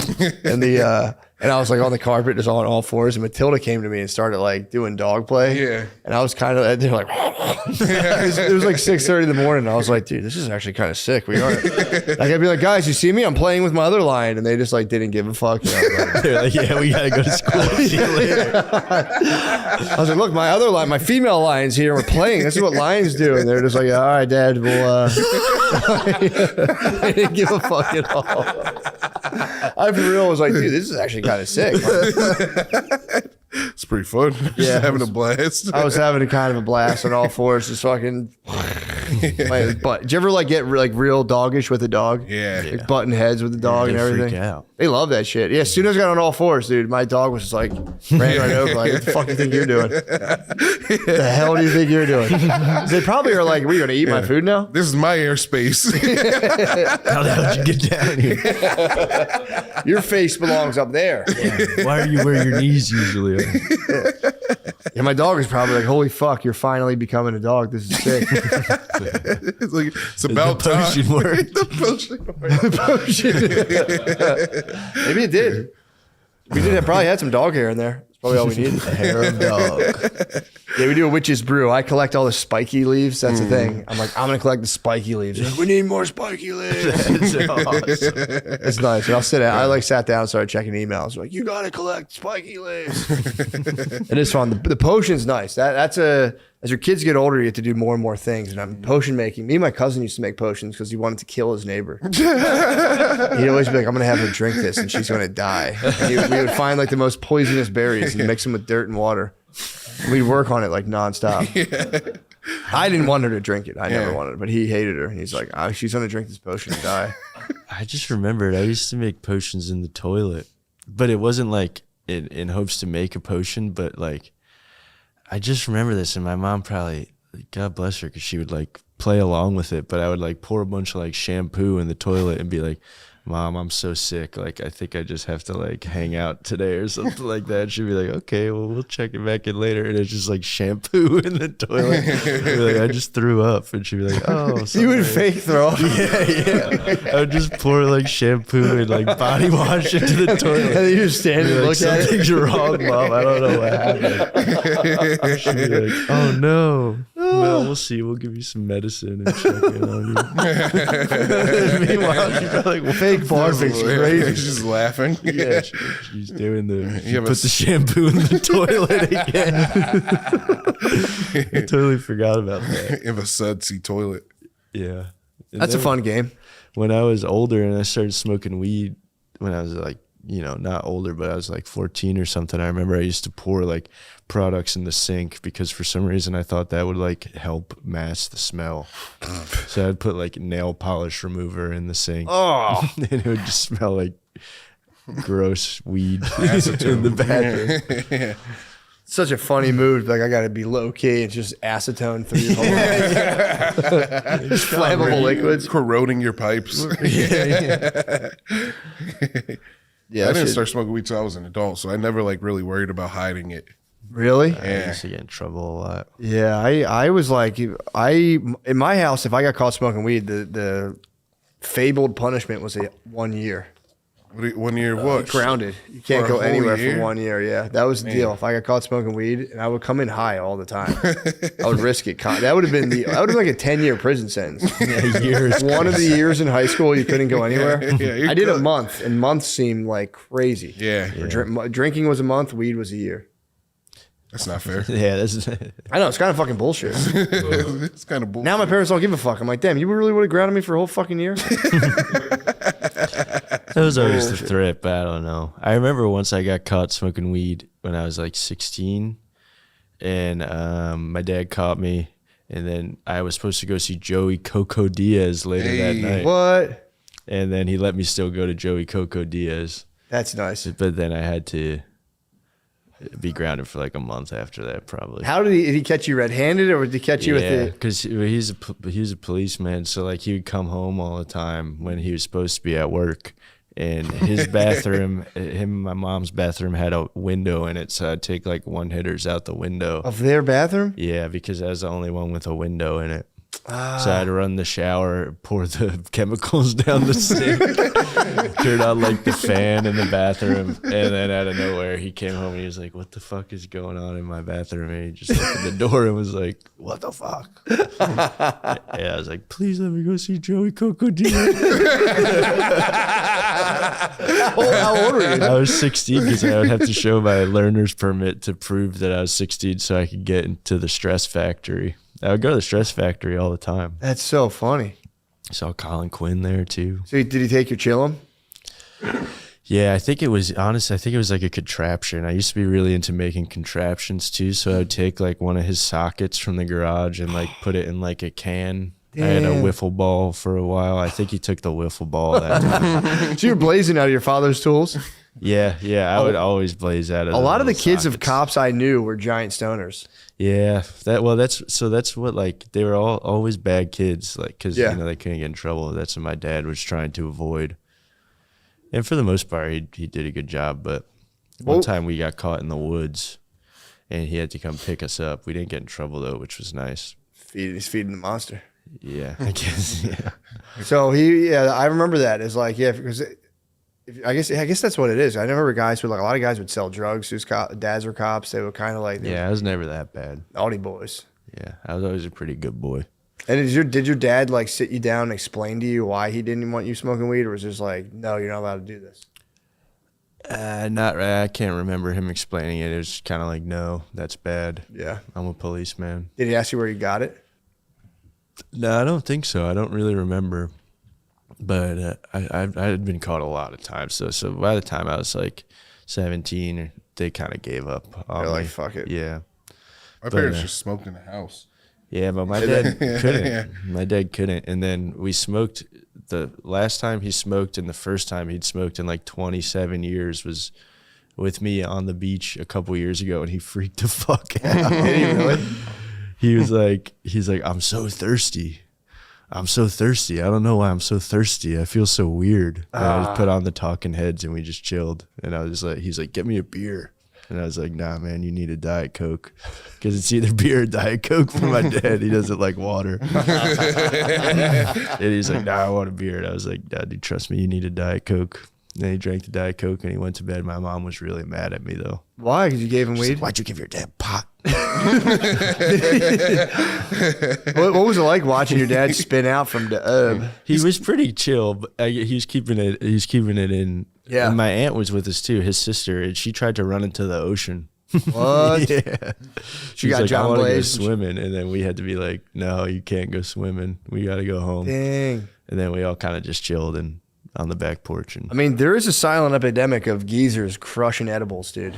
And I was like on the carpet just on all fours, and Matilda came to me and started like doing dog play. Yeah. And I was kind of, they're like, it was like 6:30 in the morning. And I was like, dude, this is actually kind of sick. We are like, I'd be like, guys, you see me? I'm playing with my other lion, and they just like didn't give a fuck. They're like, "Yeah, we gotta go to school. See you later." I was like, look, my other lion, my female lion's here. We're playing. This is what lions do. And they're just like, all right, Dad, we'll. They didn't give a fuck at all. I for real was like, dude, this is actually kind of sick. It's pretty fun. Just having a blast. I was having a kind of a blast on all fours, just fucking. But did you ever like get like real doggish with a dog? Yeah. Like butting heads with the dog and They freak everything. out. They love that shit. Yeah, as soon as I got on all fours, dude, my dog was just like ran right over. Like, what the fuck do you think you're doing? The hell do you think you're doing? They probably are like, "Are you gonna eat my food now?" This is my airspace. How the hell did you get down here? Your face belongs up there. Why are you where your knees usually are? Yeah, my dog is probably like, "Holy fuck, you're finally becoming a dog. This is sick." It's like, it's about The potion time. worked. The potion worked. Maybe it did. We probably had some dog hair in there. That's probably all we needed. Hair of dog. Yeah, we do a witch's brew. I collect all the spiky leaves. That's the thing. I'm like, I'm gonna collect the spiky leaves. They're like, we need more spiky leaves. That's awesome. It's nice. And I'll sit down. I like sat down and started checking emails. Like, you gotta collect spiky leaves. It is fun. The potion's nice. That's as your kids get older, you have to do more and more things. And I'm potion making. Me and my cousin used to make potions because he wanted to kill his neighbor. He'd always be like, I'm gonna have her drink this and she's gonna die. And we would find like the most poisonous berries and mix them with dirt and water. We'd work on it like nonstop. Yeah. I didn't want her to drink it. I never wanted it, but he hated her. And he's like, she's going to drink this potion and die. I just remembered I used to make potions in the toilet, but it wasn't like in hopes to make a potion, but like I just remember this, and my mom probably, God bless her, because she would like play along with it, but I would like pour a bunch of like shampoo in the toilet and be like, Mom, I'm so sick. Like, I think I just have to like hang out today or something like that. She'd be like, okay, well, we'll check it back in later. And it's just like shampoo in the toilet. I'd be like, I just threw up. And she'd be like, oh, You would sorry. fake throw up. Yeah. I would just pour like shampoo and like body wash into the toilet. And then you just stand and Like, look at it. something's wrong, Mom. I don't know what happened. She'd be like, oh no. Well, we'll see. We'll give you some medicine and check in on you. Meanwhile, she's probably like, Fake barfing's crazy. She's just laughing. yeah, she's doing the. She have a put the shampoo in the toilet again. I totally forgot about that. You have a sudsy toilet. Yeah, And That's a then fun game. When I was older and I started smoking weed, when I was like, not older, but I was like 14 or something. I remember I used to pour like products in the sink because for some reason I thought that would like help mask the smell. So I'd put like nail polish remover in the sink. Oh, And it would just smell like gross weed in the bathroom. such a funny move. Like, I got to be low key and just acetone through your whole Just flammable liquids. Corroding your pipes. Yeah, I didn't start smoking weed till I was an adult, so I never like really worried about hiding it. Really? I used to get in trouble a lot. Yeah, I was like, in my house, if I got caught smoking weed, the fabled punishment was 1 year. 1 year what? Grounded. You can't For a go whole anywhere year? for 1 year. Yeah, that was the deal. If I got caught smoking weed, and I would come in high all the time, I would risk it. That would have been like a 10-year prison sentence. Years. One of the years in high school, you couldn't go anywhere. Yeah, you I did a could. month, and months seemed like crazy. Yeah, Drinking was a month, weed was a year. that's not fair. Yeah, that's I know, it's kind of fucking bullshit. It's kind of bullshit. Now my parents don't give a fuck. I'm like, damn, you really would have grounded me for a whole fucking year? that was always the threat, but I don't know. I remember once I got caught smoking weed when I was like 16, and my dad caught me, and then I was supposed to go see Joey Coco Diaz later that night. What? And then he let me still go to Joey Coco Diaz, That's nice. but then I had to be grounded for like a month after that, probably. How did he catch you red-handed, or did he catch you with Yeah, the? because he's a policeman, so like he would come home all the time when he was supposed to be at work, and his bathroom, him and my mom's bathroom had a window in it, so I'd take like one hitters out the window. Of their bathroom? Yeah, because I was the only one with a window in it. So I'd run the shower, pour the chemicals down the sink, turn on like the fan in the bathroom, and then out of nowhere he came home and he was like, "What the fuck is going on in my bathroom?" And he just opened the door and was like, "What the fuck?" Yeah, I was like, "Please let me go see Joey Coco Diaz." How old were you? I was 16 because I would have to show my learner's permit to prove that I was 16 so I could get into the Stress Factory. I would go to the Stress Factory all the time. That's so funny. Saw Colin Quinn there too. So did he take your chillum? Yeah, I think it was like a contraption. I used to be really into making contraptions too. So I would take like one of his sockets from the garage and like put it in like a can. I had a Damn. wiffle ball for a while. I think he took the wiffle ball that time. So you're blazing out of your father's tools? Yeah, I would always blaze out of A lot of the little kids of sockets. cops I knew were giant stoners. Yeah, that's what, like, they were all always bad kids, like, because Yeah. they couldn't get in trouble. That's what my dad was trying to avoid, and for the most part he did a good job. But one Well- time we got caught in the woods and he had to come pick us up. We didn't get in trouble though, which was nice. He's feeding the monster. Yeah, I guess. Yeah, So I remember that. It's like, yeah, because I guess that's what it is. I remember guys who, like, a lot of guys would sell drugs whose dads were cops. They were kind of like yeah, I was never that bad. naughty boys. Yeah, I was always a pretty good boy. And did your dad like sit you down and explain to you why he didn't want you smoking weed, or was it just like, no, you're not allowed to do this? I can't remember him explaining it. It was kind of like, no, that's bad. Yeah. I'm a policeman. Did he ask you where you got it? No, I don't think so. I don't really remember. But I had been caught a lot of times. So by the time I was like 17, they kind of gave up on They're me. like, fuck it. Yeah. My parents just smoked in the house. Yeah, but my dad couldn't. My dad couldn't. And then we smoked the last time he smoked and the first time he'd smoked in like 27 years was with me on the beach a couple years ago, and he freaked the fuck out. Did he really? He's like, I'm so thirsty. I'm so thirsty. I don't know why I'm so thirsty. I feel so weird. And I just put on the Talking Heads and we just chilled. And I was just like, he's like, get me a beer. And I was like, nah, man, you need a Diet Coke. Because it's either beer or Diet Coke for my dad. He doesn't like water. And he's like, nah, I want a beer. And I was like, Dad, dude, trust me, you need a Diet Coke. And then he drank the Diet Coke and he went to bed. My mom was really mad at me, though. Why? Because you gave him She's weed? like, why'd you give your dad pot? What was it like watching your dad spin out from the He was pretty chill, but he was keeping it in. Yeah. And my aunt was with us too, his sister, and she tried to run into the ocean. What? Yeah. She She's got like, John I want to go Blaze. swimming, and then we had to be like, no, you can't go swimming. We got to go home. Dang. And then we all kind of just chilled and on the back porch. And I mean, there is a silent epidemic of geezers crushing edibles, dude.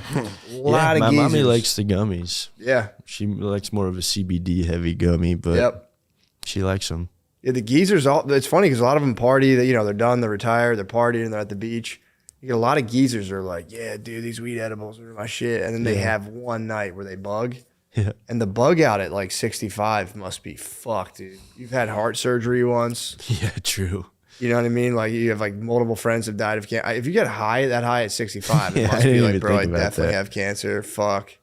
A lot of my geezers. mommy likes the gummies. Yeah. She likes more of a CBD heavy gummy, but Yep. she likes them. Yeah, the geezers, it's funny because a lot of them party, they're done, they're retired, they're partying, they're at the beach. You get a lot of geezers are like, yeah, dude, these weed edibles are my shit. And then they have one night where they bug. Yeah. And the bug out at like 65 must be fucked, dude. You've had heart surgery once. Yeah, true. You know what I mean? Like you have like multiple friends have died of cancer. If you get that high at 65, it Yeah, I must didn't be like, even bro, I think about definitely that. have cancer. Fuck.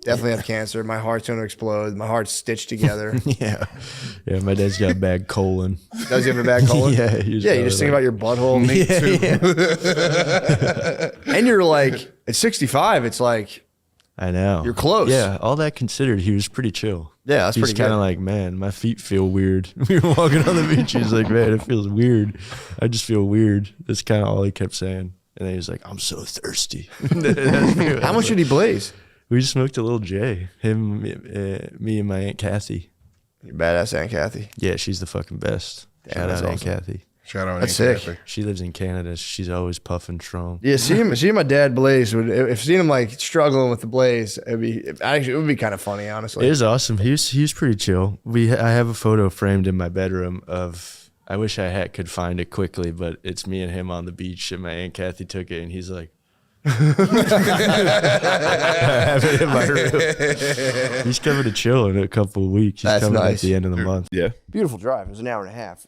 Definitely have cancer. My heart's going to explode. My heart's stitched together. Yeah. Yeah, my dad's got a bad colon. Does he have a bad colon? Yeah, he was Yeah, you probably just think like- about your butthole. And you're like, at 65, it's like, I know. You're close. Yeah, all that considered, he was pretty chill. Yeah, that's He was pretty kind of good. like, man, my feet feel weird. We were walking on the beach. He was like, man, it feels weird. I just feel weird. That's kind of all he kept saying. And then he was like, I'm so thirsty. how much did he blaze? We just smoked a little J. Him, me, and my Aunt Kathy. Your badass Aunt Kathy. Yeah, she's the fucking best. Damn, Shout that's out Aunt awesome. Kathy. Shout out That's Aunt sick. Kathy. She lives in Canada. She's always puffing strong. Yeah, seeing my dad blaze if seeing him like struggling with the blaze, it would be kind of funny, honestly. It was awesome. He was pretty chill. I have a photo framed in my bedroom of. I wish I could find it quickly, but it's me and him on the beach, and my Aunt Kathy took it, and he's like, I have it in my room. He's coming to chill in a couple of weeks. He's That's coming nice. at the end of the month. Yeah. Beautiful drive. It was an hour and a half.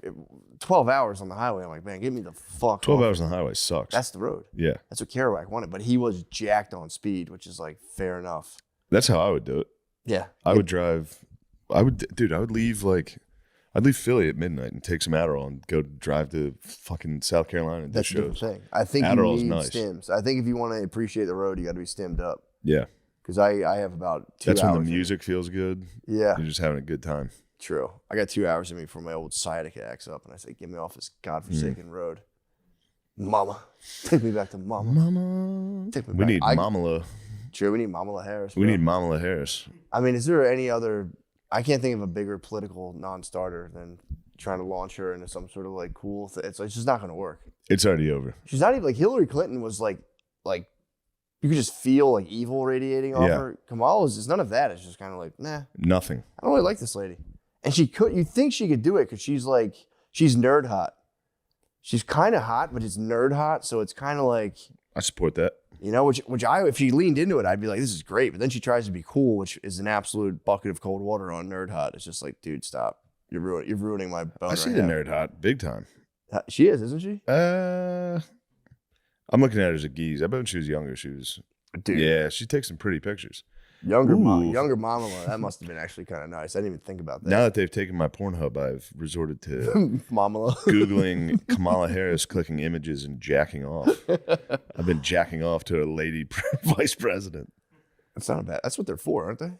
12 hours on the highway. I'm like, man, get me the fuck 12 off. hours on the highway sucks. That's the road. yeah. That's what Kerouac wanted. But he was jacked on speed, which is like fair enough. That's how I would do it. Yeah. I would drive. I would leave I'd leave Philly at midnight and take some Adderall and go drive to fucking South Carolina and do That's a different shows. thing. I think Adderall's you need nice. stims. I think if you want to appreciate the road, you got to be stimmed up. Yeah. Because I have about 2 That's hours. when the music feels good. Yeah. You're just having a good time. True. I got 2 hours in me before my old sciatica acts up, and I say, get me off this godforsaken road. Mama. Take me back to mama. Mama. Take me We back. need Mamala. True, we need Mamala Harris. We bro. need Mamala Harris. I mean, is there any other... I can't think of a bigger political non-starter than trying to launch her into some sort of like cool thing. It's just not going to work. It's already over. She's not even... Like, Hillary Clinton was like you could just feel like evil radiating off Yeah. her. Kamala's is none of that. It's just kind of like, nah, Nothing. I don't really like this lady. And you'd think she could do it because she's nerd hot. She's kind of hot, but it's nerd hot. So it's kind of like, I support that. if she leaned into it, I'd be like, this is great. But then she tries to be cool, which is an absolute bucket of cold water on nerd hot. It's just like, dude, stop. You're ruining my bone. I see right the now. nerd hot big time. She is, isn't she? I'm looking at her as a geese. I bet when she was younger, she was. Dude. Yeah, she takes some pretty pictures. Younger Ooh. mama. That must have been actually kind of nice. I didn't even think about Now that. that they've taken my Pornhub, I've resorted to Mamala. Googling Kamala Harris, clicking images, and jacking off. I've been jacking off to a lady vice president. That's not bad. That's what they're for, aren't they?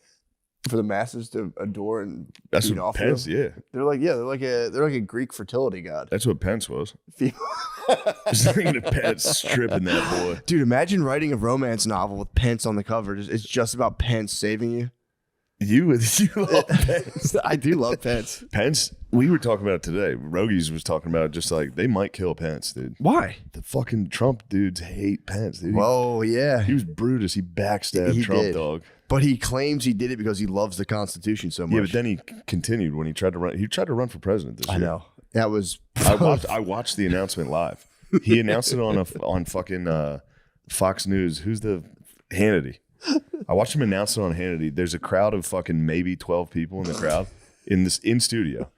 For the masses to adore and That's beat what off of Pence. them? Yeah, They're like a Greek fertility god. that's what Pence was. Just thinking of Pence stripping that boy. Dude, imagine writing a romance novel with Pence on the cover. It's just about Pence saving you. You love Pence. I do love Pence. Pence. We were talking about it today. Rogies was talking about it, just like they might kill Pence, dude. Why? The fucking Trump dudes hate Pence, dude. Whoa, yeah. He was Brutus. He backstabbed He Trump, did. dog. But he claims he did it because he loves the Constitution so much. Yeah, but then he continued when he tried to run. He tried to run for president this year. I know. That was I watched the announcement live. He announced it on fucking Fox News. Who's the Hannity? I watched him announce it on Hannity. There's a crowd of fucking maybe 12 people in the crowd. in studio,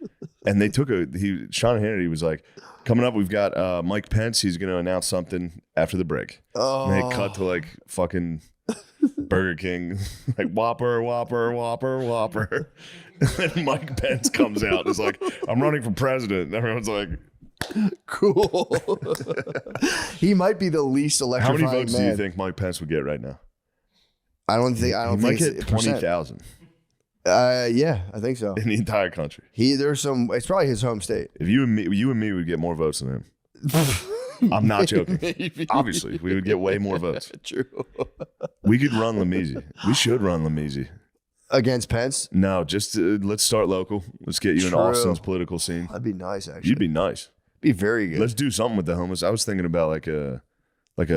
and they took Sean Hannity was like, coming up, we've got Mike Pence. He's going to announce something after the break. Oh, and they cut to like fucking Burger King, like Whopper, Whopper, Whopper, Whopper. And Mike Pence comes out and is like, I'm running for president. And everyone's like, cool. He might be the least how electrifying many votes man. do you think Mike Pence would get right now? I don't He think might it's get 20,000. 20,000 Yeah, I think so. in the entire country. It's probably his home state. If you and me would get more votes than him. I'm not joking. Obviously, we would get way more votes. True. We could run Lamisi. We should run Lamisi. Against Pence? No, just let's start local. Let's get you in True. Austin's political scene. That'd be nice, actually. You'd be nice. Be very good. Let's do something with the homeless. I was thinking about like a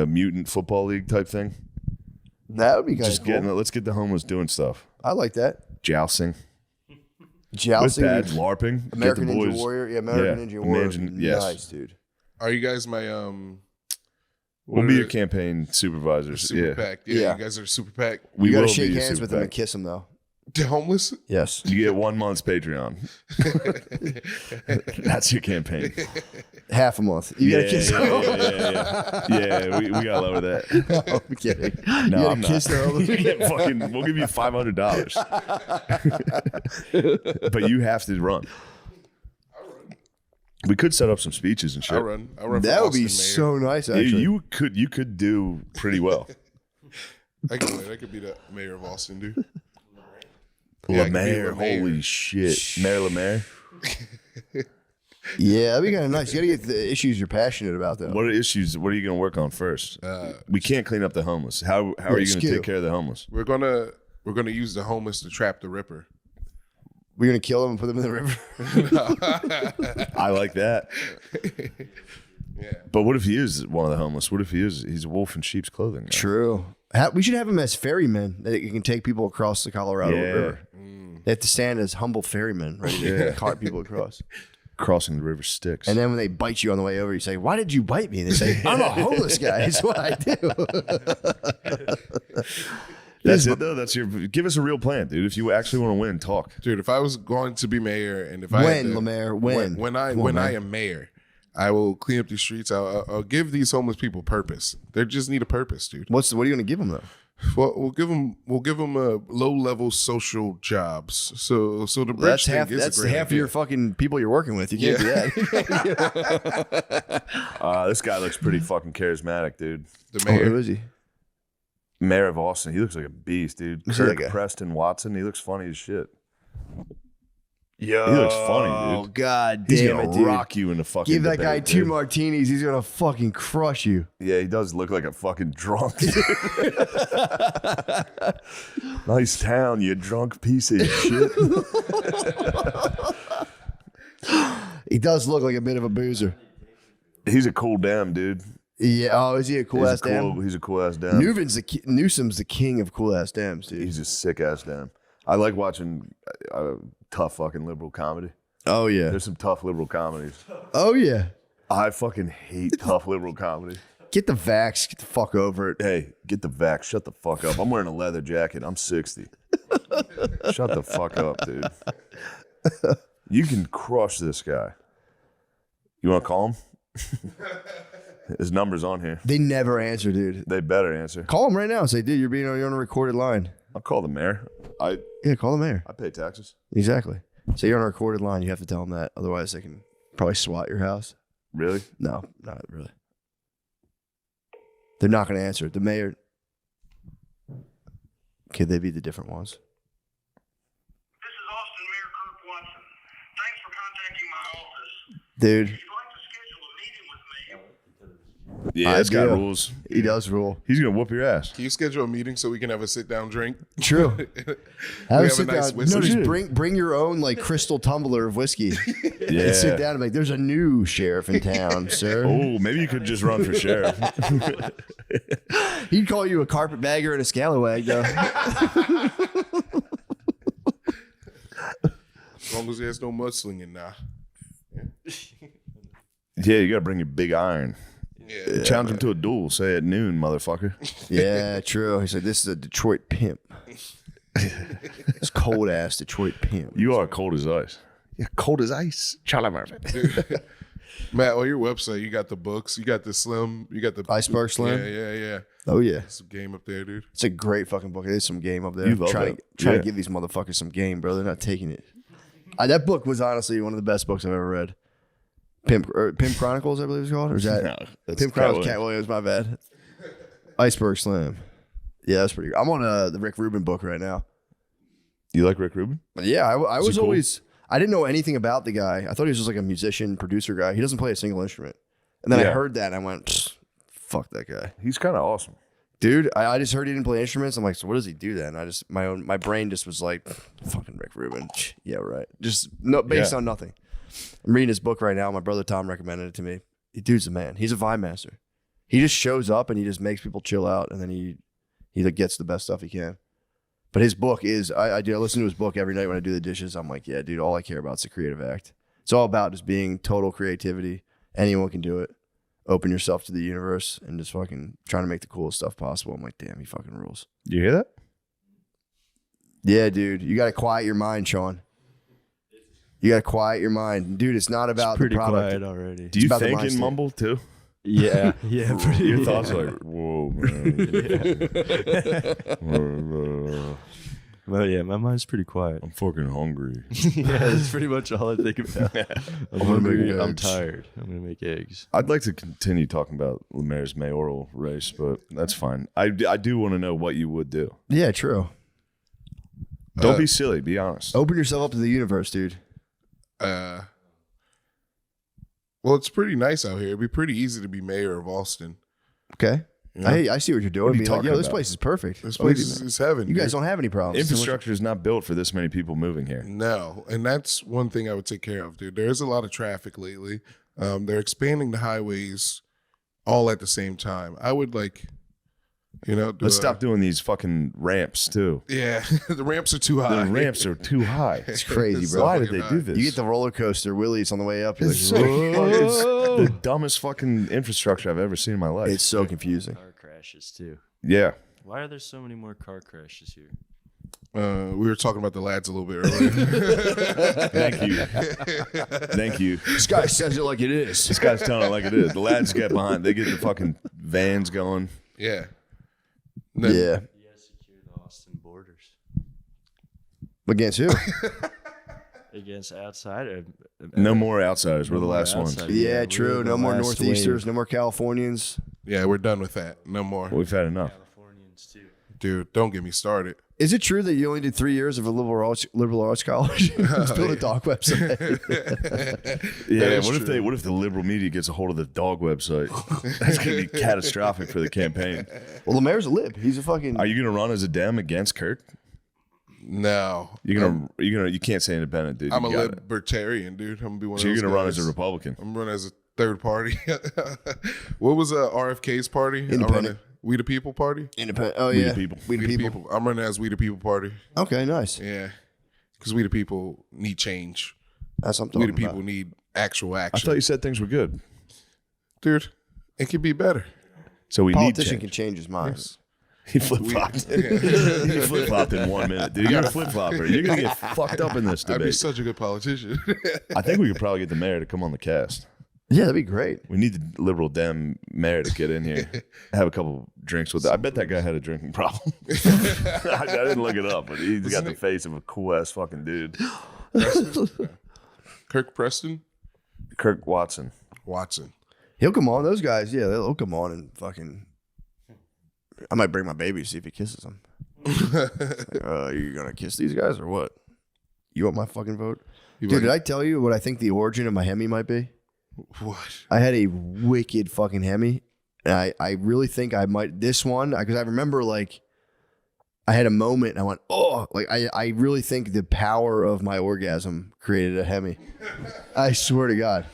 mutant football league type thing. That would be kind Just of cool. let's get the homeless doing stuff. I like that. Jousting. With Jousting. badge, LARPing. American get the boys. Ninja Warrior. Yeah, American Ninja Warrior. Yes. Nice, dude. Are you guys my We'll be your campign supervisors. super PAC? Yeah, Yeah. you guys are super PAC. We You got will to shake be your hands super with them and PAC. kiss them, though. The homeless? Yes. You get 1 month's Patreon. That's your campaign. Half a month. You got to kiss them. Yeah, we got to lower that. No, I'm kidding. No, you got I'm to kiss not. their homeless. We'll give you $500. But you have to run. We could set up some speeches and shit. I run. For That would be Austin mayor. so nice, Yeah, actually. you could do pretty well. I could win. I could be the mayor of Austin, dude. Yeah, I could be Lemaire, Lemaire. holy shit. Mayor Lemaire. Yeah, that'd be kind of nice. You got to get the issues you're passionate about, though. What are issues? What are you going to work on first? We can't clean up the homeless. How are you going to Skew. take care of the homeless? We're gonna use the homeless to trap the Ripper. We're going to kill them and put them in the river. I like that. Yeah. But what if he is one of the homeless? What if he's a wolf in sheep's clothing? True. We should have them as ferrymen that can take people across the Colorado Yeah. River. They have to stand as humble ferrymen, ready to cart people across. Crossing the river Styx. And then when they bite you on the way over, you say, "Why did you bite me?" And they say, "I'm a homeless guy. It's what I do." That's it though. Give us a real plan, dude. If you actually want to win, talk. Dude, if I was going to be mayor, and if I had to- Lemaire, when I am mayor, I will clean up these streets. I'll give these homeless people purpose. They just need a purpose, dude. What are you going to give them though? Well, we'll give them low level social jobs. So the bridge That's thing half. is That's a great half of idea. your fucking people you're working with. You can't do that. This guy looks pretty fucking charismatic, dude. The Oh, mayor. who is he? Mayor of Austin. He looks like a beast, dude. Who's that Kirk guy? Preston Watson. He looks funny as shit. Yo, He looks funny, dude. Oh God He's damn gonna it, dude! rock you in the fucking Give that guy debate, 2 dude. martinis. He's gonna fucking crush you. Yeah, he does look like a fucking drunk. Nice town, you drunk piece of shit. He does look like a bit of a boozer. He's a cool damn dude. Yeah. Oh, is he a cool ass dam? He's a cool ass damn. Newsom's the king of cool ass dams, dude. He's a sick ass damn. I like watching tough fucking liberal comedy. Oh yeah. There's some tough liberal comedies. Oh yeah. I fucking hate tough liberal comedy. Get the vax. Get the fuck over it. Hey, get the vax. Shut the fuck up. I'm wearing a leather jacket. I'm 60. Shut the fuck up, dude. You can crush this guy. You want to call him? His number's on here. They never answer, dude. They better answer. Call him right now and say, dude, you're on a recorded line. I'll call the mayor. Yeah, call the mayor. I pay taxes. Exactly. Say you're on a recorded line. You have to tell them that. Otherwise, they can probably SWAT your house. Really? No, not really. They're not going to answer. The mayor. Could they be the different ones? This is Austin Mayor Kirk Watson. Thanks for contacting my office. Dude, If you'd like to schedule a meeting with me, Yeah, I this guy do. rules. he does rule. He's going to whoop your ass. Can you schedule a meeting so we can have a sit down drink? True. We Have a have a sit nice down. whiskey. No, just Dude. bring your own like crystal tumbler of whiskey Yeah. and sit down and be like, there's a new sheriff in town, sir. Oh, maybe you could just run for sheriff. He'd call you a carpetbagger and a scallywag, though. As long as there's no mudslinging now. Yeah, you got to bring your big iron. Yeah. Challenge him to a duel. Say at noon, motherfucker. Yeah, true. He said, this is a Detroit pimp. It's cold ass Detroit pimp. You are cold as ice. Yeah, cold as ice. Charlie Murphy. Matt, on your website, you got the books, you got the Slim, you got the Iceberg Slim? Yeah. Oh yeah, Some game up there, dude. it's a great fucking book. There's some game up there. You love Trying that. to Yeah. give these motherfuckers some game, bro. They're not taking it. That book was honestly one of the best books I've ever read. Pimp Chronicles, I believe it's called. Or is that No, that's Pimp Chronicles? Cat Williams. My bad. Iceberg Slim. Yeah, that's pretty good. I'm on the Rick Rubin book right now. You like Rick Rubin? But yeah, I was cool? always. I didn't know anything about the guy. I thought he was just like a musician, producer guy. He doesn't play a single instrument. And then I Yeah. heard that and I went, "Pfft, fuck that guy. He's kind of awesome. Dude, I just heard he didn't play instruments. I'm like, so what does he do then? My brain just was like, fucking Rick Rubin. Yeah, right. Just based on nothing. I'm reading his book right now. My brother Tom recommended it to me. Dude's a man. He's a vibe master. He just shows up and he just makes people chill out, and then he like gets the best stuff he can. But his book is I listen to his book every night when I do the dishes. I'm like, yeah, dude, all I care about is the creative act. It's all about just being total creativity. Anyone can do it. Open yourself to the universe and just fucking trying to make the coolest stuff possible. I'm like, damn, he fucking rules. You hear that? Yeah, dude. You got to quiet your mind, Sean. You got to quiet your mind. Dude, it's not about Pretty the product. quiet already. Do you about the think mindset. in mumble too? Yeah, yeah. Pretty, Your thoughts are like, whoa, man. Well, yeah, my mind's pretty quiet. I'm fucking hungry. Yeah, that's pretty much all I think about. I'm gonna make hungry. I'm eggs. tired. I'm gonna make eggs. I'd like to continue talking about Lemaire's mayoral race, but that's fine. I do want to know what you would do. Yeah, true. Don't be silly. Be honest. Open yourself up to the universe, dude. Well, it's pretty nice out here. It'd be pretty easy to be mayor of Austin. Okay. I see what you're doing. What are you Be like, talking yo, this about? place is perfect. This Oh, wait place a minute. is heaven. You guys dude. don't have any problems. Infrastructure is not built for this many people moving here. No, and that's one thing I would take care of, dude. There is a lot of traffic lately. They're expanding the highways all at the same time. I would do Let's stop doing these fucking ramps too. Yeah, the ramps are too high. The ramps are too high. It's crazy, It's bro. so Why did fucking they do high. this? You get the roller coaster willies on the way up. You're like, It's, it's the dumbest fucking infrastructure I've ever seen in my life. it's so confusing. Car crashes too. Yeah. Why are there so many more car crashes here? We were talking about the lads a little bit earlier. Thank you. Thank you. This guy says it like it is. This guy's telling it like it is. The lads get behind. They get the fucking vans going. Yeah. Yeah. You guys secure the Austin borders Against who? against outside. No more outsiders. We're the more last ones. outside. Yeah, we're true. the No more last Northeasters. wave. No more Californians. Yeah, we're done with that. No more. We've had enough. Californians too. Dude, don't get me started. Is it true that you only did 3 years of a liberal arts college? Let's build a dog website. Yeah. is What if true. what if the liberal media gets a hold of the dog website? That's gonna be catastrophic for the campaign. Well, the mayor's a lib. He's a fucking. Are you gonna run as a Dem against Kirk? No. You can't say independent, dude. I'm a You got it. libertarian, dude. I'm gonna be one So of you're those gonna run guys. as a Republican. I'm running as a third party. What was RFK's party? I'm Independent. running We the People Party. Independent. Oh, We the yeah. People. We the people. I'm running as We the People Party. Okay, nice. Yeah, because we the people need change. That's what I'm We talking the people about. need actual I action. thought you said things were good. Dude, it could be better. So we need Politician can change. change his mind. He flip flopped. He flip flopped in 1 minute, dude. You're a flip flopper. You're gonna get fucked up in this I'd be debate. such a good politician. I think we could probably get the mayor to come on the cast. Yeah, that'd be great. We need the liberal Dem mayor to get in here, have a couple drinks with it. I bet that guy had a drinking problem. I didn't look it up, but he's got the face of a cool ass fucking dude. Kirk Preston, Kirk Watson. Watson. He'll come on. Those guys, yeah, they'll come on and fucking. I might bring my baby to see if he kisses them. You gonna kiss these guys or what? You want my fucking vote? Dude, did I tell you what I think the origin of my Hemi might be? What? I had a wicked fucking Hemi. And I really think I might, this one, because I remember like, I had a moment and I went, oh, like I really think the power of my orgasm created a Hemi. I swear to God.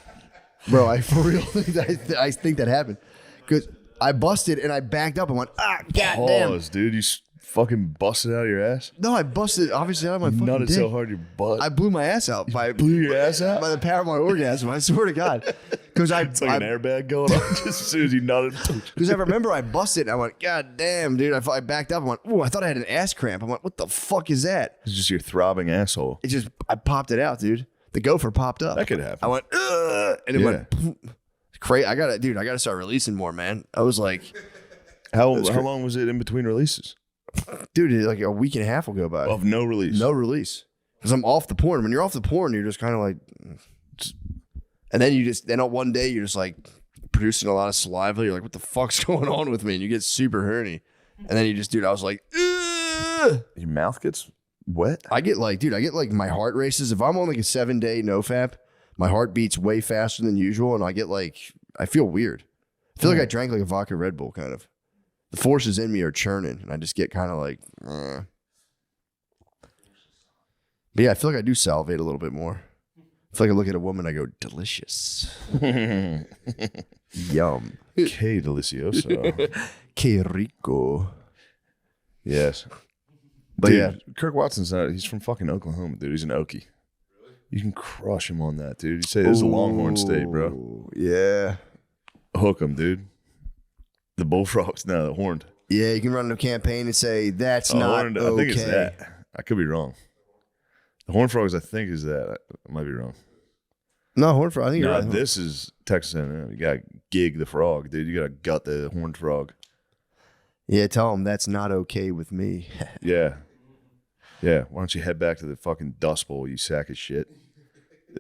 Bro, I for real think I think that happened. Because I busted and I backed up and went, goddamn. Pause, dude. You fucking busted out of your ass. No, I busted obviously out of my fucking Nutted dick. so hard your butt. I blew my ass out by blew your ass out. by the power of my orgasm. I swear to God. Because It's like an airbag going on just as soon as you nutted. Because I remember I busted and I went, God damn, dude. I backed up. I went, oh, I thought I had an ass cramp. I went, what the fuck is that? It's just your throbbing asshole. I popped it out, dude. The gopher popped up. That could happen. I went, ugh, and it went, crazy. I gotta start releasing more, man. I was like, How long was it in between releases? dude, like a week and a half will go by. Of no release. No release. Because I'm off the porn. When you're off the porn, you're just kind of like, and then one day you're just like producing a lot of saliva. You're like, what the fuck's going on with me? And you get super horny. And then I was like, ugh. Your mouth gets wet? I get like my heart races. If I'm on like a 7-day nofap, my heart beats way faster than usual. And I feel weird. I feel like I drank like a vodka Red Bull kind of. The forces in me are churning. And I just get kind of like, But yeah, I feel like I do salivate a little bit more. I feel like I look at a woman, I go, delicious. Yum. Que delicioso. Que rico. Yes. But Dude, yeah. Kirk Watson's he's from fucking Oklahoma, dude. He's an Okie. You can crush him on that, dude. You say this is a Longhorn State, bro. Ooh, yeah. Hook him, dude. The Bullfrogs, no, the Horned. Yeah, you can run a campaign and say, that's not Horned, okay. I think it's that. I could be wrong. The Horned Frogs, I think, is that. I might be wrong. No, Horned Frog. I think you're No, right. this is Texas A&M. You got to gig the frog, dude. You got to gut the Horned Frog. Yeah, tell them that's not okay with me. Yeah. Yeah. Why don't you head back to the fucking Dust Bowl, you sack of shit?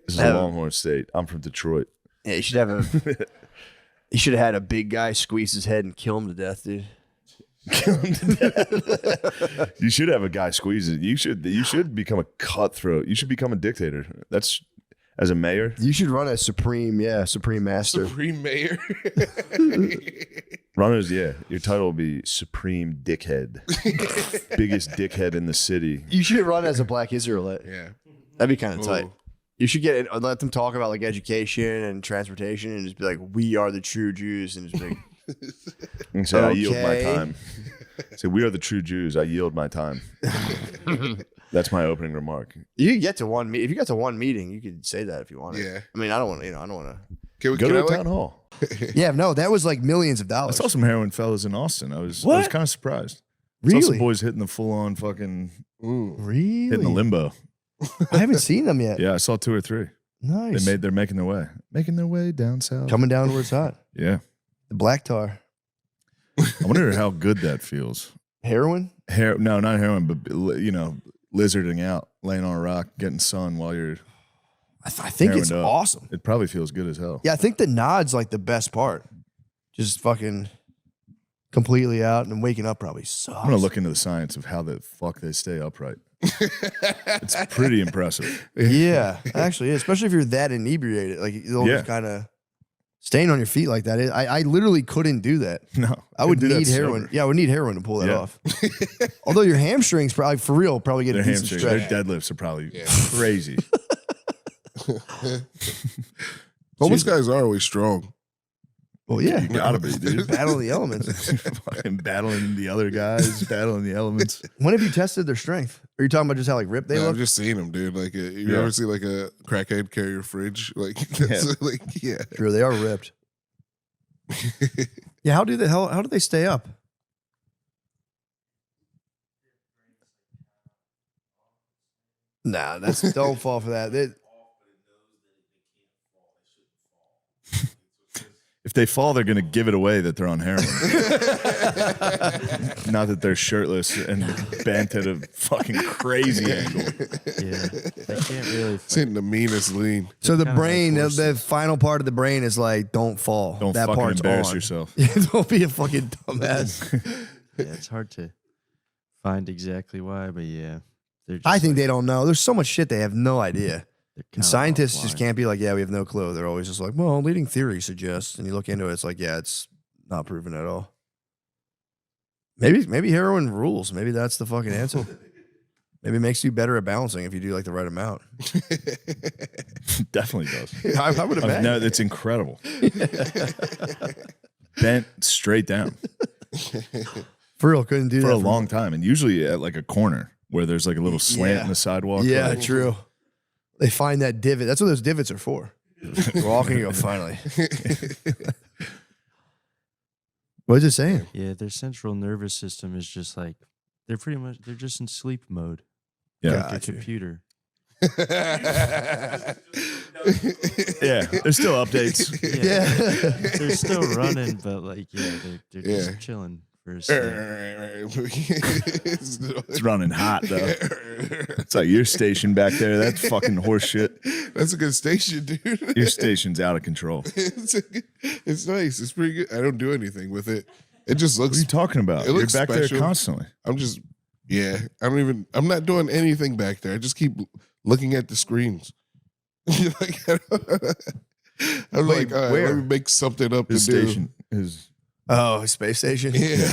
This is a Longhorn State. I'm from Detroit. Yeah, you should have you should have had a big guy squeeze his head and kill him to death, dude. Kill him to death. You should have a guy squeeze it. You should become a cutthroat. You should become a dictator. That's as a mayor. You should run as supreme master. Supreme Mayor. Runners, yeah. Your title will be Supreme Dickhead. Biggest dickhead in the city. You should run as a black Israelite. Yeah. That'd be kind of tight. Ooh. You should let them talk about like education and transportation and just be like, we are the true Jews, and just be like, And say, I yield my Okay. time. Say, we are the true Jews. I yield my time. That's my opening remark. you could get to one meeting. If you got to one meeting, you could say that if you wanted. Yeah. I mean, I don't want to, I don't want to. Can we Go can to I, a town hall. Yeah, no, that was like millions of I dollars. saw some heroin fellas in Austin. I was What? kind of surprised. Really? Saw some boys hitting the full on fucking Really? hitting the limbo. I haven't seen them yet. Yeah, I saw 2 or 3. Nice. They're making their way down south. Coming down where it's hot. Yeah. The black tar. I wonder how good that feels. Heroin? No, not heroin, but lizarding out, laying on a rock, getting sun while you're. I think it's heroined up. awesome. It probably feels good as hell. Yeah, I think the nod's like the best part. Just fucking completely out and waking up probably sucks. I'm gonna look into the science of how the fuck they stay upright. It's pretty impressive. Yeah, actually, especially if you're that inebriated, like you'll Yeah. just kind of staying on your feet like that. I literally couldn't do that. No, I would could do that need heroin. sober. Yeah, I would need heroin to pull that Yeah. off. Although your hamstrings probably get Their a decent hamstrings, stretch. their deadlifts are probably crazy. But these guys are always strong. Well, yeah, You gotta be, dude. battle the elements. Fucking battling the other guys, battling the elements. When have you tested their strength? Are you talking about just how like ripped they Yeah, look? I've just seen them, dude. Like, you Yeah. ever see like a crackhead carry your fridge? Like, that's, like, yeah. True, they are ripped. Yeah, how do they stay up? Nah, don't fall for that. If they fall, they're gonna give it away that they're on heroin. Not that they're shirtless and bent at a fucking crazy angle. Yeah, they can't really. It's hitting the meanest lean. So the kinda brain, like the final part of the brain is like, don't fall. Don't that fucking part's embarrass on. yourself. Yeah, don't be a fucking dumbass. Yeah, it's hard to find exactly why, but yeah, they're. Just I think like, they don't know. There's so much shit they have no idea. they're And kinda scientists just offline. can't be like, yeah, we have no clue. They're always just like, well, leading theory suggests. And you look into it, it's like, yeah, it's not proven at all. Maybe heroin rules. Maybe that's the fucking answer. Maybe it makes you better at balancing if you do like the right amount. Definitely does. I would imagine. No, it's incredible. Bent straight down For real, couldn't do for that a long time, and usually at like a corner where there's like a little slant Yeah. in the sidewalk. Yeah, like, true. They find that divot. That's what those divots are for. Walking, you go, finally. What is it saying? Yeah, their central nervous system is just like they're just in sleep mode. Yeah. Like a computer. Yeah, there's still updates. Yeah. They're still running, but like they're just chilling for a second. It's running hot though. It's like your station back there. That's fucking horse shit. That's a good station, dude. Your station's out of control. It's nice. It's pretty good. I don't do anything with it. It just What looks. are you talking about? It You're looks back special. there constantly. I'm not doing anything back there. I just keep looking at the screens. Like, I'm Wait, like, all right, where? let me make something up His to do. station is. Oh, space station. Yeah.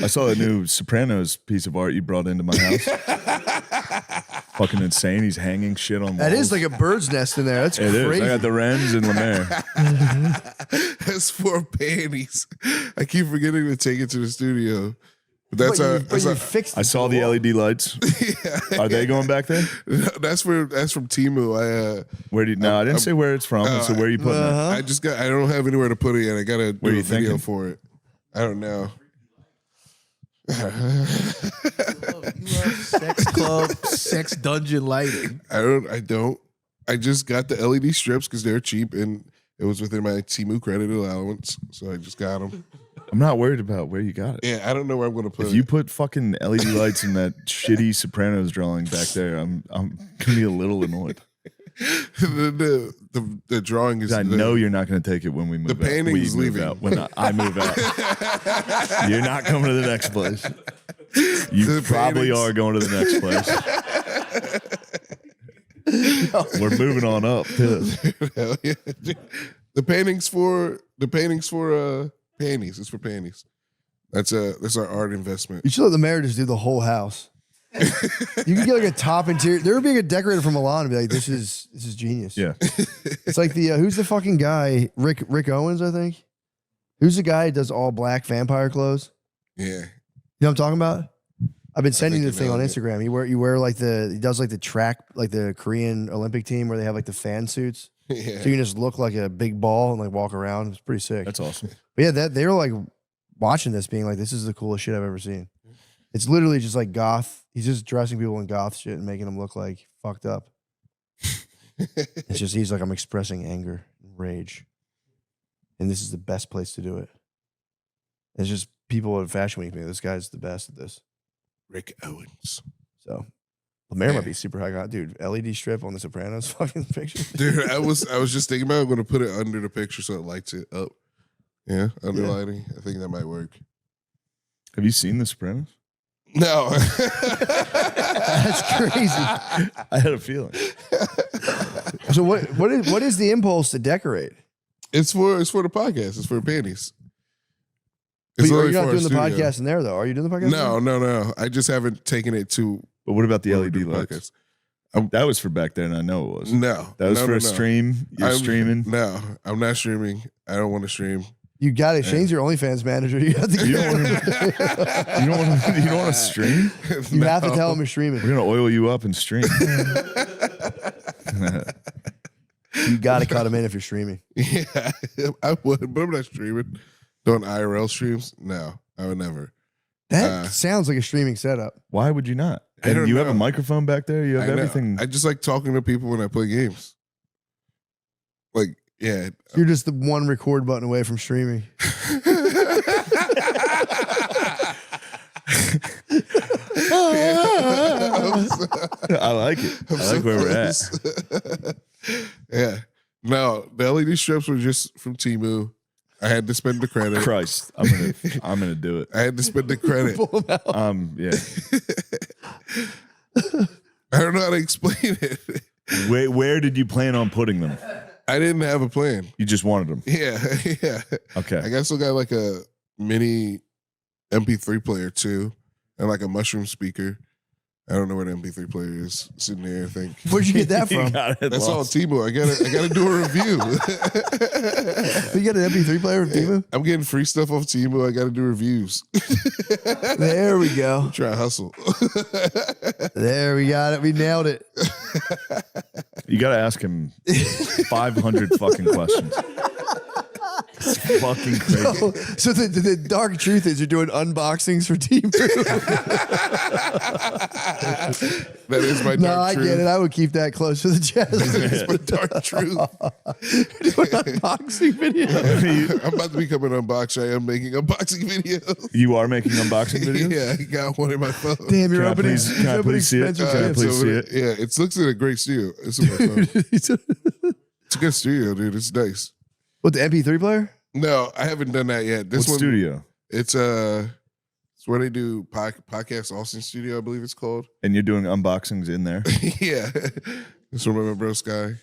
I saw a new Sopranos piece of art you brought into my house. Fucking insane. He's hanging shit on walls. That is like a bird's nest in there. That's It is. crazy. I got the Wrens and Lemaire. That's 4 panties. I keep forgetting to take it to the studio. But that's But you fixed I saw the LED lights. Are they going back there? that's from Temu. Where do you, no, I didn't say where it's from. So where are you putting it? I don't have anywhere to put it yet. I gotta do you a video thinking? for it. I don't know. Sex club, sex dungeon lighting. I don't. I just got the LED strips because they're cheap and it was within my Temu credit allowance, so I just got them. I'm not worried about where you got it. Yeah, I don't know where I'm gonna put If it. you put fucking LED lights in that shitty Sopranos drawing back there, I'm gonna be a little annoyed. the drawing is. I know you're not gonna take it when we move out. painting We is move leaving. out. When I move out, you're not coming to the next place. You The probably paintings. are going to the next place. We're moving on up too. Hell yeah. The paintings for panties. It's for panties. That's our art investment. You should let the mayor just do the whole house. You can get like a top interior. There would be a decorator from Milan and be like, "This is genius." Yeah, It's like the who's the fucking guy? Rick Owens, I think. Who's the guy who does all black vampire clothes? Yeah. You know what I'm talking about? I've been sending you the you thing know on it. Instagram. You wear like he does like the track, like the Korean Olympic team where they have like the fan suits. Yeah. So you can just look like a big ball and like walk around. It's pretty sick. that's awesome. But yeah, they were like watching this, being like, "This is the coolest shit I've ever seen." It's literally just like goth. He's just dressing people in goth shit and making them look like fucked up. It's just he's like, "I'm expressing anger and rage, and this is the best place to do it." It's just people at Fashion Week. This guy's the best at this. Rick Owens. So Lemaire might be super high god, dude. LED strip on the Sopranos fucking picture. Dude, I was just thinking about I'm gonna put it under the picture so it lights it up. Yeah, underlighting. I think that might work. Have you seen The Sopranos? No. That's crazy. I had a feeling. So what is the impulse to decorate? It's for the podcast. It's for panties. But you're only not for our doing the studio. podcast in there though. Are you doing the podcast? No. I just haven't taken it to But what about the where we LED do lights? podcasts. That was for back there, and I know it was. No. That was no, for no, a no. stream. You're streaming. No, I'm not streaming. I don't want to stream. You got it. Shane's your OnlyFans manager. You have to, You don't want to stream? you have to tell him you're streaming. We're gonna oil you up and stream. You got to cut him in if you're streaming. Yeah, I would, but I'm not streaming. Doing IRL streams? No, I would never. That sounds like a streaming setup. Why would you not? I And don't you have a know. microphone back there. You have I know. everything. I just like talking to people when I play games. Like, yeah. You're just the one record button away from streaming. I like it. I like where we're at. Yeah. No, the LED strips were just from Temu. I had to spend the credit. Christ, I'm gonna do it. I had to spend the credit. Yeah. I don't know how to explain it. Where did you plan on putting them? I didn't have a plan. You just wanted them. Yeah, yeah. Okay. I still got like a mini MP3 player too, and like a mushroom speaker. I don't know where the MP3 player is sitting there. I think Where'd you get that You from? got it that's all lost. Temu. I gotta do a review. You got an MP3 player from Temu? I'm getting free stuff off Temu. I gotta do reviews. There we go. Try to hustle. There we got it. We nailed it. You got to ask him 500 fucking questions. It's fucking crazy. So the dark truth is you're doing unboxings for Timu. That is my dark No, I truth. get it. I would keep that close to the chest. It's my dark truth. Doing unboxing videos. I'm about to become an unboxer. I am making unboxing videos. You are making unboxing videos? Yeah, I got one in my phone. Damn, you're Can I opening. please- can I you're opening please see it? Spencer's Can I gifts. please see it? Yeah, it looks like a great studio. It's in my phone. It's a good studio, dude. It's nice. What, the MP3 player? No, I haven't done that yet. This What one, studio? It's where they do podcast Austin Studio, I believe it's called. And you're doing unboxings in there? Yeah, it's from my bro Sky.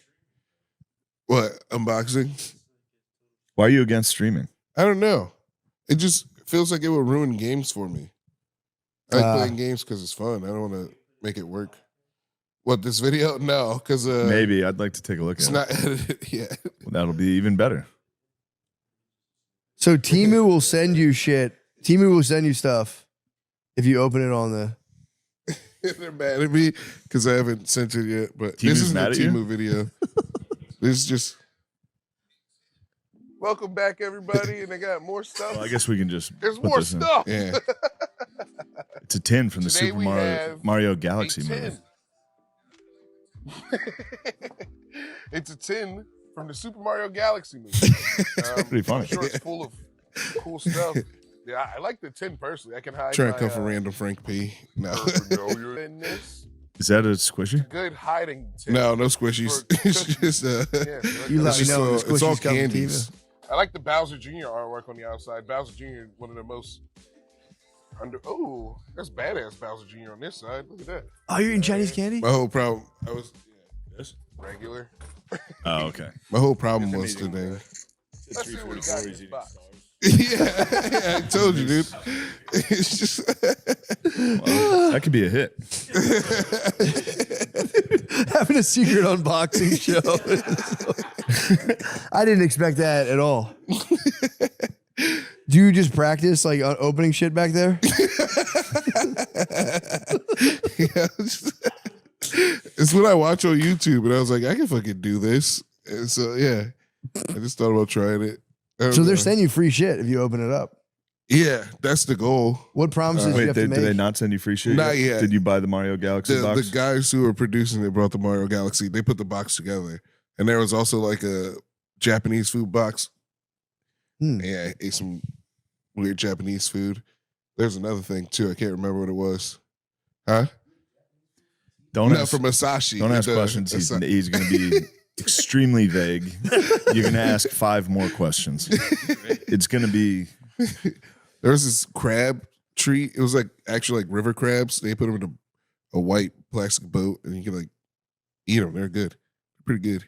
What unboxing? Why are you against streaming? I don't know. It just feels like it would ruin games for me. I like playing games because it's fun. I don't want to make it work. What, this video? No, because Maybe. I'd like to take a look it's at it. not edited yet. Well, that'll be even better. So Timu will send you shit. Timu will send you stuff if you open it on the. They're mad at me because I haven't sent it yet. But Timu's this isn't a mad at you? Timu video. This is just. Welcome back, everybody, and I got more stuff. Well, I guess we can just There's put more this in. stuff. Yeah. It's a 10 from the Today Super we have Mario Galaxy a movie. 10. It's a 10 from the Super Mario Galaxy movie. Pretty funny. I'm sure it's full of cool stuff. Yeah, I like the 10 personally. I can hide Trying my, to come from random Frank P. No. in this. Is that a squishy? Good hiding 10. No squishies. It's just You it's let me just know when the it's all squishies come from candies. Timu. I like the Bowser Jr. artwork on the outside. Bowser Jr. one of the most that's badass Bowser Jr. on this side. Look at that. Oh, you're eating Chinese candy? My whole problem Yes. regular. Oh, okay. My whole problem was today. Let's see what he got in his box. yeah, I told you, dude. It's just Well, that could be a hit. Having a secret unboxing show. I didn't expect that at all. Do you just practice like opening shit back there? yeah, it's what I watch on YouTube, and I was like, I can fucking do this. And so yeah, I just thought about trying it. So they're sending you free shit if you open it up. Yeah, that's the goal. What promises do you Wait, have to did make? they not send you free shit? Not yet. Did you buy the Mario Galaxy The box? guys who were producing it brought the Mario Galaxy. They put the box together, and there was also like a Japanese food box. Yeah, I ate some weird Japanese food. There's another thing too. I can't remember what it was. Huh? Don't No, ask, from Masashi. don't ask The- questions. He's going to be extremely vague. You're going to ask 5 more questions. It's going to be... There was this crab treat. It was like actually like river crabs. They put them in a white plastic boat, and you can like eat them. They're good. Pretty good.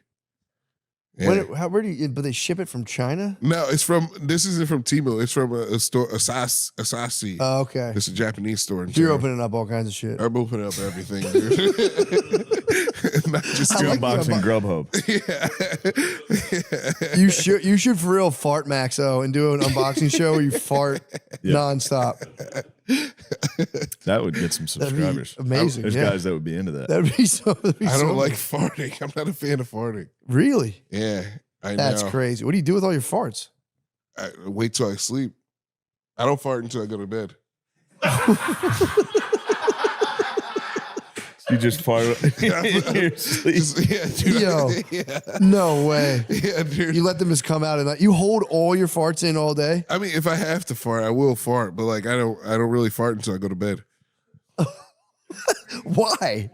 Yeah. Where do you? But they ship it from China. No, it's from. This isn't from Temu. It's from a store, Asahi. Oh, okay. It's a Japanese store. In So you're China. opening up all kinds of shit. I'm opening up everything, dude. Not just I like the unboxing Grubhub. Yeah. You should for real fart Max though and do an unboxing show where you fart nonstop. That would get some That'd be subscribers. amazing, There's yeah. guys that would be into that. That'd be so. I don't like farting. I'm not a fan of farting. Really. Yeah, I know. That's crazy. What do you do with all your farts? I wait till I sleep. I don't fart until I go to bed. You just fart in your sleep. Yeah, dude. Yo. Yeah. No way. Yeah, dude. You let them just come out and you hold all your farts in all day. I mean, if I have to fart, I will fart, but like I don't really fart until I go to bed. Why?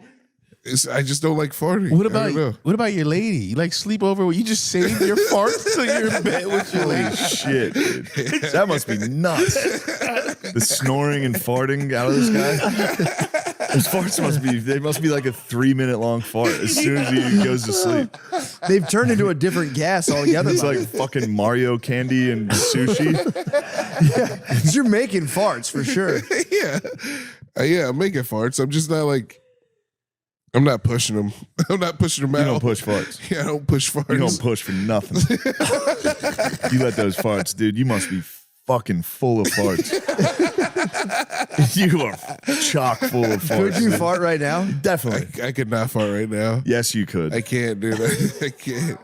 I just don't like farting. What I don't know. about your lady? You like sleep over where you just save your farts till you're in bed with your lady? Holy shit, dude. That must be nuts. The snoring and farting out of this guy. Those farts must be like a 3-minute long fart as soon as he goes to sleep. They've turned into a different gas altogether. It's like fucking Mario candy and sushi. You're making farts for sure. Yeah, I'm making farts. I'm just not like. I'm not pushing them. I'm not pushing them out. You don't push farts. Yeah, I don't push farts. You don't push for nothing. You let those farts, dude. You must be fucking full of farts. You are chock full of farts. Could you dude. fart right now? Definitely. I could not fart right now. Yes, you could. I can't, dude. I can't.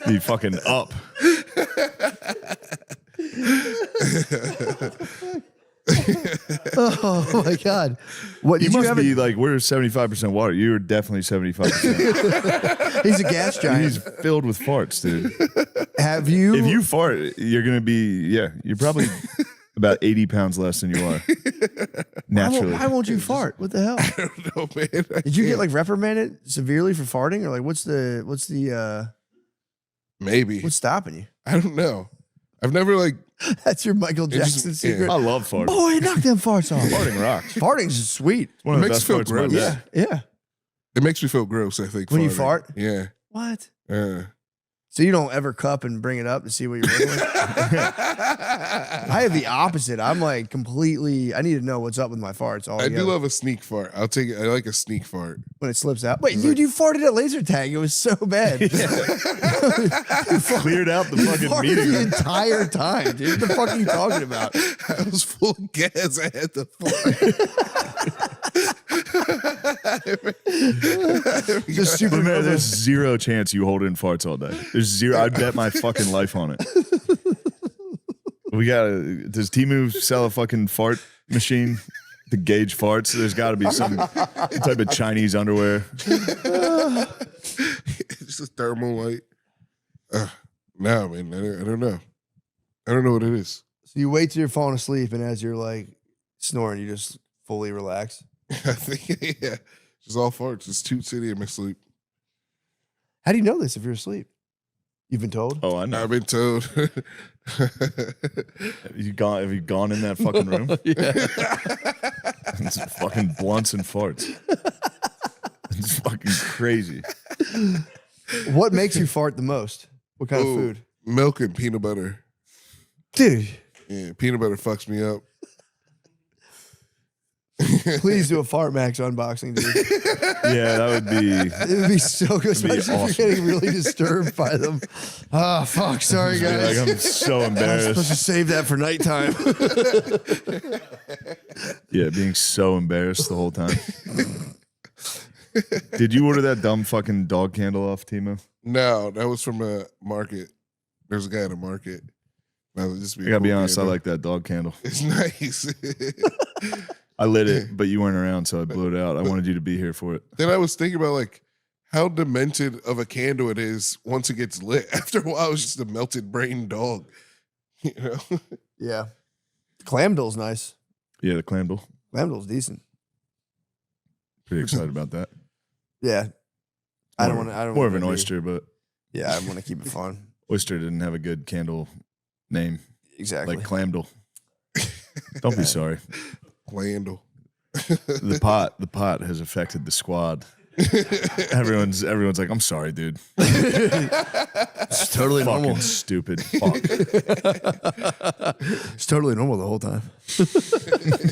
Be fucking up. Oh my god! What You did you must have? be like, we're 75% water. You're definitely 75%. He's a gas giant. He's filled with farts, dude. Have you? If you fart, you're going to be, you're probably about 80 pounds less than you are. Naturally. Why won't you fart? What the hell? I don't know, man. Did you get like reprimanded severely for farting, or like what's Maybe. what's stopping you? I don't know. I've never like. That's your Michael just- Jackson yeah. secret. I love farting. Boy, knock them farts off. Farting rocks. Farting's sweet. One of It the makes best you feel parts of my gross. day. Yeah. It makes me feel gross. I think When you farting. fart? Yeah. What? Uh. So you don't ever cup and bring it up to see what you're working with? I have the opposite. I'm like completely. I need to know what's up with my farts. All I do love a sneak fart. I'll take it. I like a sneak fart. when it slips out. Wait, dude, you farted at laser tag. It was so bad. Cleared out the You fucking farted the meeting. entire time, dude. What the fuck are you talking about? I was full of gas. I had to fart. Just super. But man, there's zero chance you hold in farts all day. There's zero. I'd bet my fucking life on it. Does Temu sell a fucking fart machine to gauge farts? There's got to be some type of Chinese underwear. Just a thermal light. No, man. I don't know. I don't know what it is. So you wait till you're falling asleep, and as you're like snoring, you just fully relax. I think, yeah. Just all farts. It's Toot City in my sleep. How do you know this if you're asleep? You've been told. Oh, I know. I've been told. Have you gone in that fucking room? It's fucking blunts and farts. It's fucking crazy. What makes you fart the most? What kind of Ooh, food? Milk and peanut butter. Dude, Yeah, peanut butter fucks me up. please do a Fart Max unboxing, dude. Yeah, that would be. It would be so good, It'd be especially if you're getting really disturbed by them. Ah, fuck. Sorry, guys. Like, I'm so I'm supposed embarrassed. to save that for nighttime. Yeah, being so embarrassed the whole time. Did you order that dumb fucking dog candle off Temu? No, that was from a market. There's a guy at a market. I I gotta be honest, I like that dog candle. It's nice. I lit it, but you weren't around, so I blew it out. I wanted you to be here for it. Then I was thinking about like how demented of a candle it is once it gets lit. After a while, it's just a melted brain dog. You know? Yeah. Clamdill's nice. Yeah, the candle. Clamdill's decent. Pretty excited about that. Yeah. I don't want to. More of an oyster, but Yeah, I want to keep it fun. oyster didn't have a good candle name, Exactly. like clamdle. Don't be sorry. Candle. The pot has affected the squad. Everyone's like, I'm sorry, dude. It's totally Fucking normal. stupid. Fuck. It's totally normal the whole time.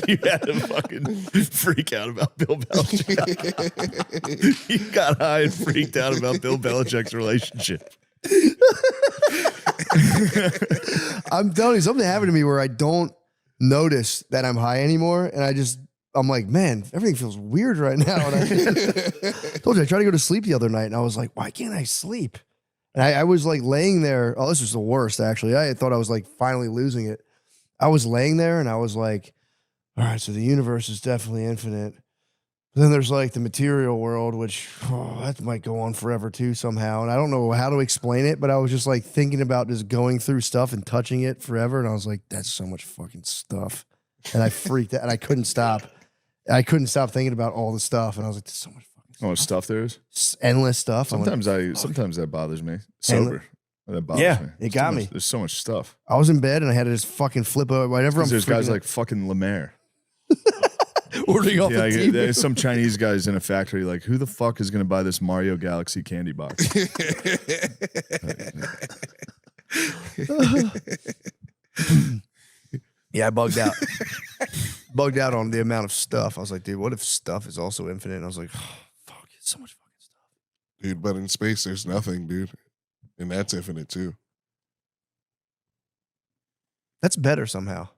You had to fucking freak out about Bill Belichick. You got high and freaked out about Bill Belichick's relationship. I'm telling you, something happened to me where I don't notice that I'm high anymore, and I'm like, man, everything feels weird right now. And I told you, I tried to go to sleep the other night, and I was like, why can't I sleep? And I was like laying there. Oh, this was the worst, actually. I thought I was like finally losing it. I was laying there, and I was like, all right, so the universe is definitely infinite. But then there's like the material world, which that might go on forever too somehow. And I don't know how to explain it, but I was just like thinking about just going through stuff and touching it forever. And I was like, that's so much fucking stuff. And I freaked out, and I couldn't stop. I couldn't stop thinking about all the stuff. And I was like, there's so much fucking Oh, much stuff there is. endless stuff. I'm like, Sometimes that bothers me. Sober. That bothers Yeah, me. it got me. There's so much stuff. I was in bed and I had to just fucking flip over. Whenever I'm There's guys freaking like fucking Lemaire. ordering off Yeah, the TV. there's some Chinese guys in a factory like, who the fuck is going to buy this Mario Galaxy candy box? Yeah, I bugged out. Bugged out on the amount of stuff. I was like, dude, what if stuff is also infinite? And I was like, oh, fuck, it's so much fucking stuff. Dude, but in space, there's nothing, dude. And that's infinite too. That's better somehow.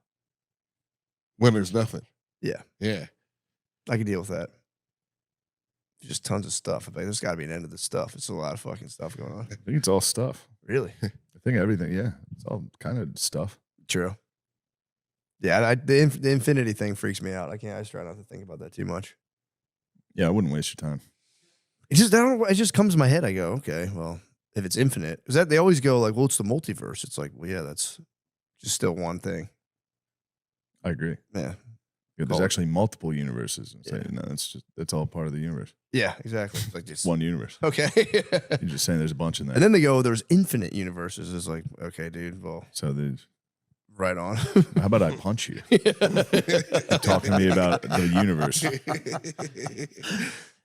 When there's nothing. Yeah. Yeah. I can deal with that. Just tons of stuff. Like, there's got to be an end to this stuff. It's a lot of fucking stuff going on. I think it's all stuff. Really? I think everything. Yeah, it's all kind of stuff. True. Yeah, the infinity thing freaks me out. I just try not to think about that too much. Yeah, I wouldn't waste your time. It just comes to my head. I go, okay, well, if it's infinite, because that they always go like, well, it's the multiverse. It's like, well, yeah, that's just still one thing. I agree. Yeah. There's actually multiple universes. Yeah. No, that's all part of the universe. Yeah, exactly. It's like just One universe. Okay. You're just saying there's a bunch in there. And then they go, there's infinite universes. It's like, okay, dude, well, So there's. right on. How about I punch you? Talking to me about the universe.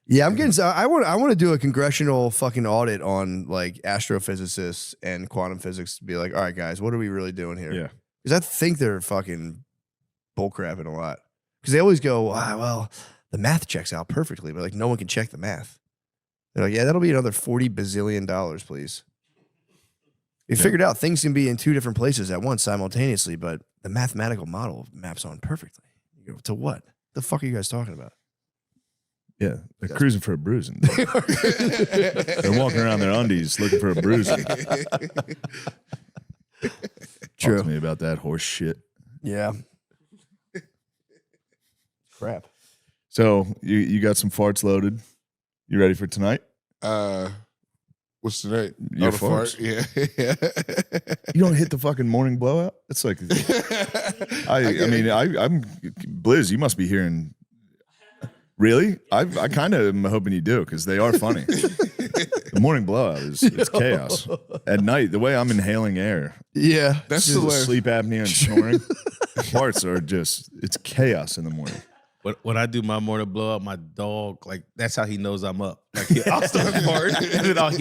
Yeah, I'm getting. I want to do a congressional fucking audit on like astrophysicists and quantum physics to be like, all right, guys, what are we really doing here? Yeah. Because I think they're fucking bullcrapping a lot. Because they always go, well, the math checks out perfectly, but like no one can check the math. They're like, yeah, that'll be another $40 bazillion, please. You figured out things can be in two different places at once simultaneously, but the mathematical model maps on perfectly. You go, to what? The fuck are you guys talking about? Yeah, they're cruising for a bruising. They're walking around their undies looking for a bruising. True. Talk to me about that horse shit. Yeah. Crap. So you got some farts loaded. You ready for tonight? What's tonight? Your the farts. fart? Yeah. You don't hit the fucking morning blowout? It's like I'm Blizz, you must be hearing. Really? I kind of am hoping you do because they are funny. The morning blowout it's chaos. At night, the way I'm inhaling air, Yeah. That's just hilarious. sleep apnea and snoring. Farts are just it's chaos in the morning. When I do my morning blow up, my dog, like, that's how he knows I'm up. Like, I'll start farting, and then I'll hear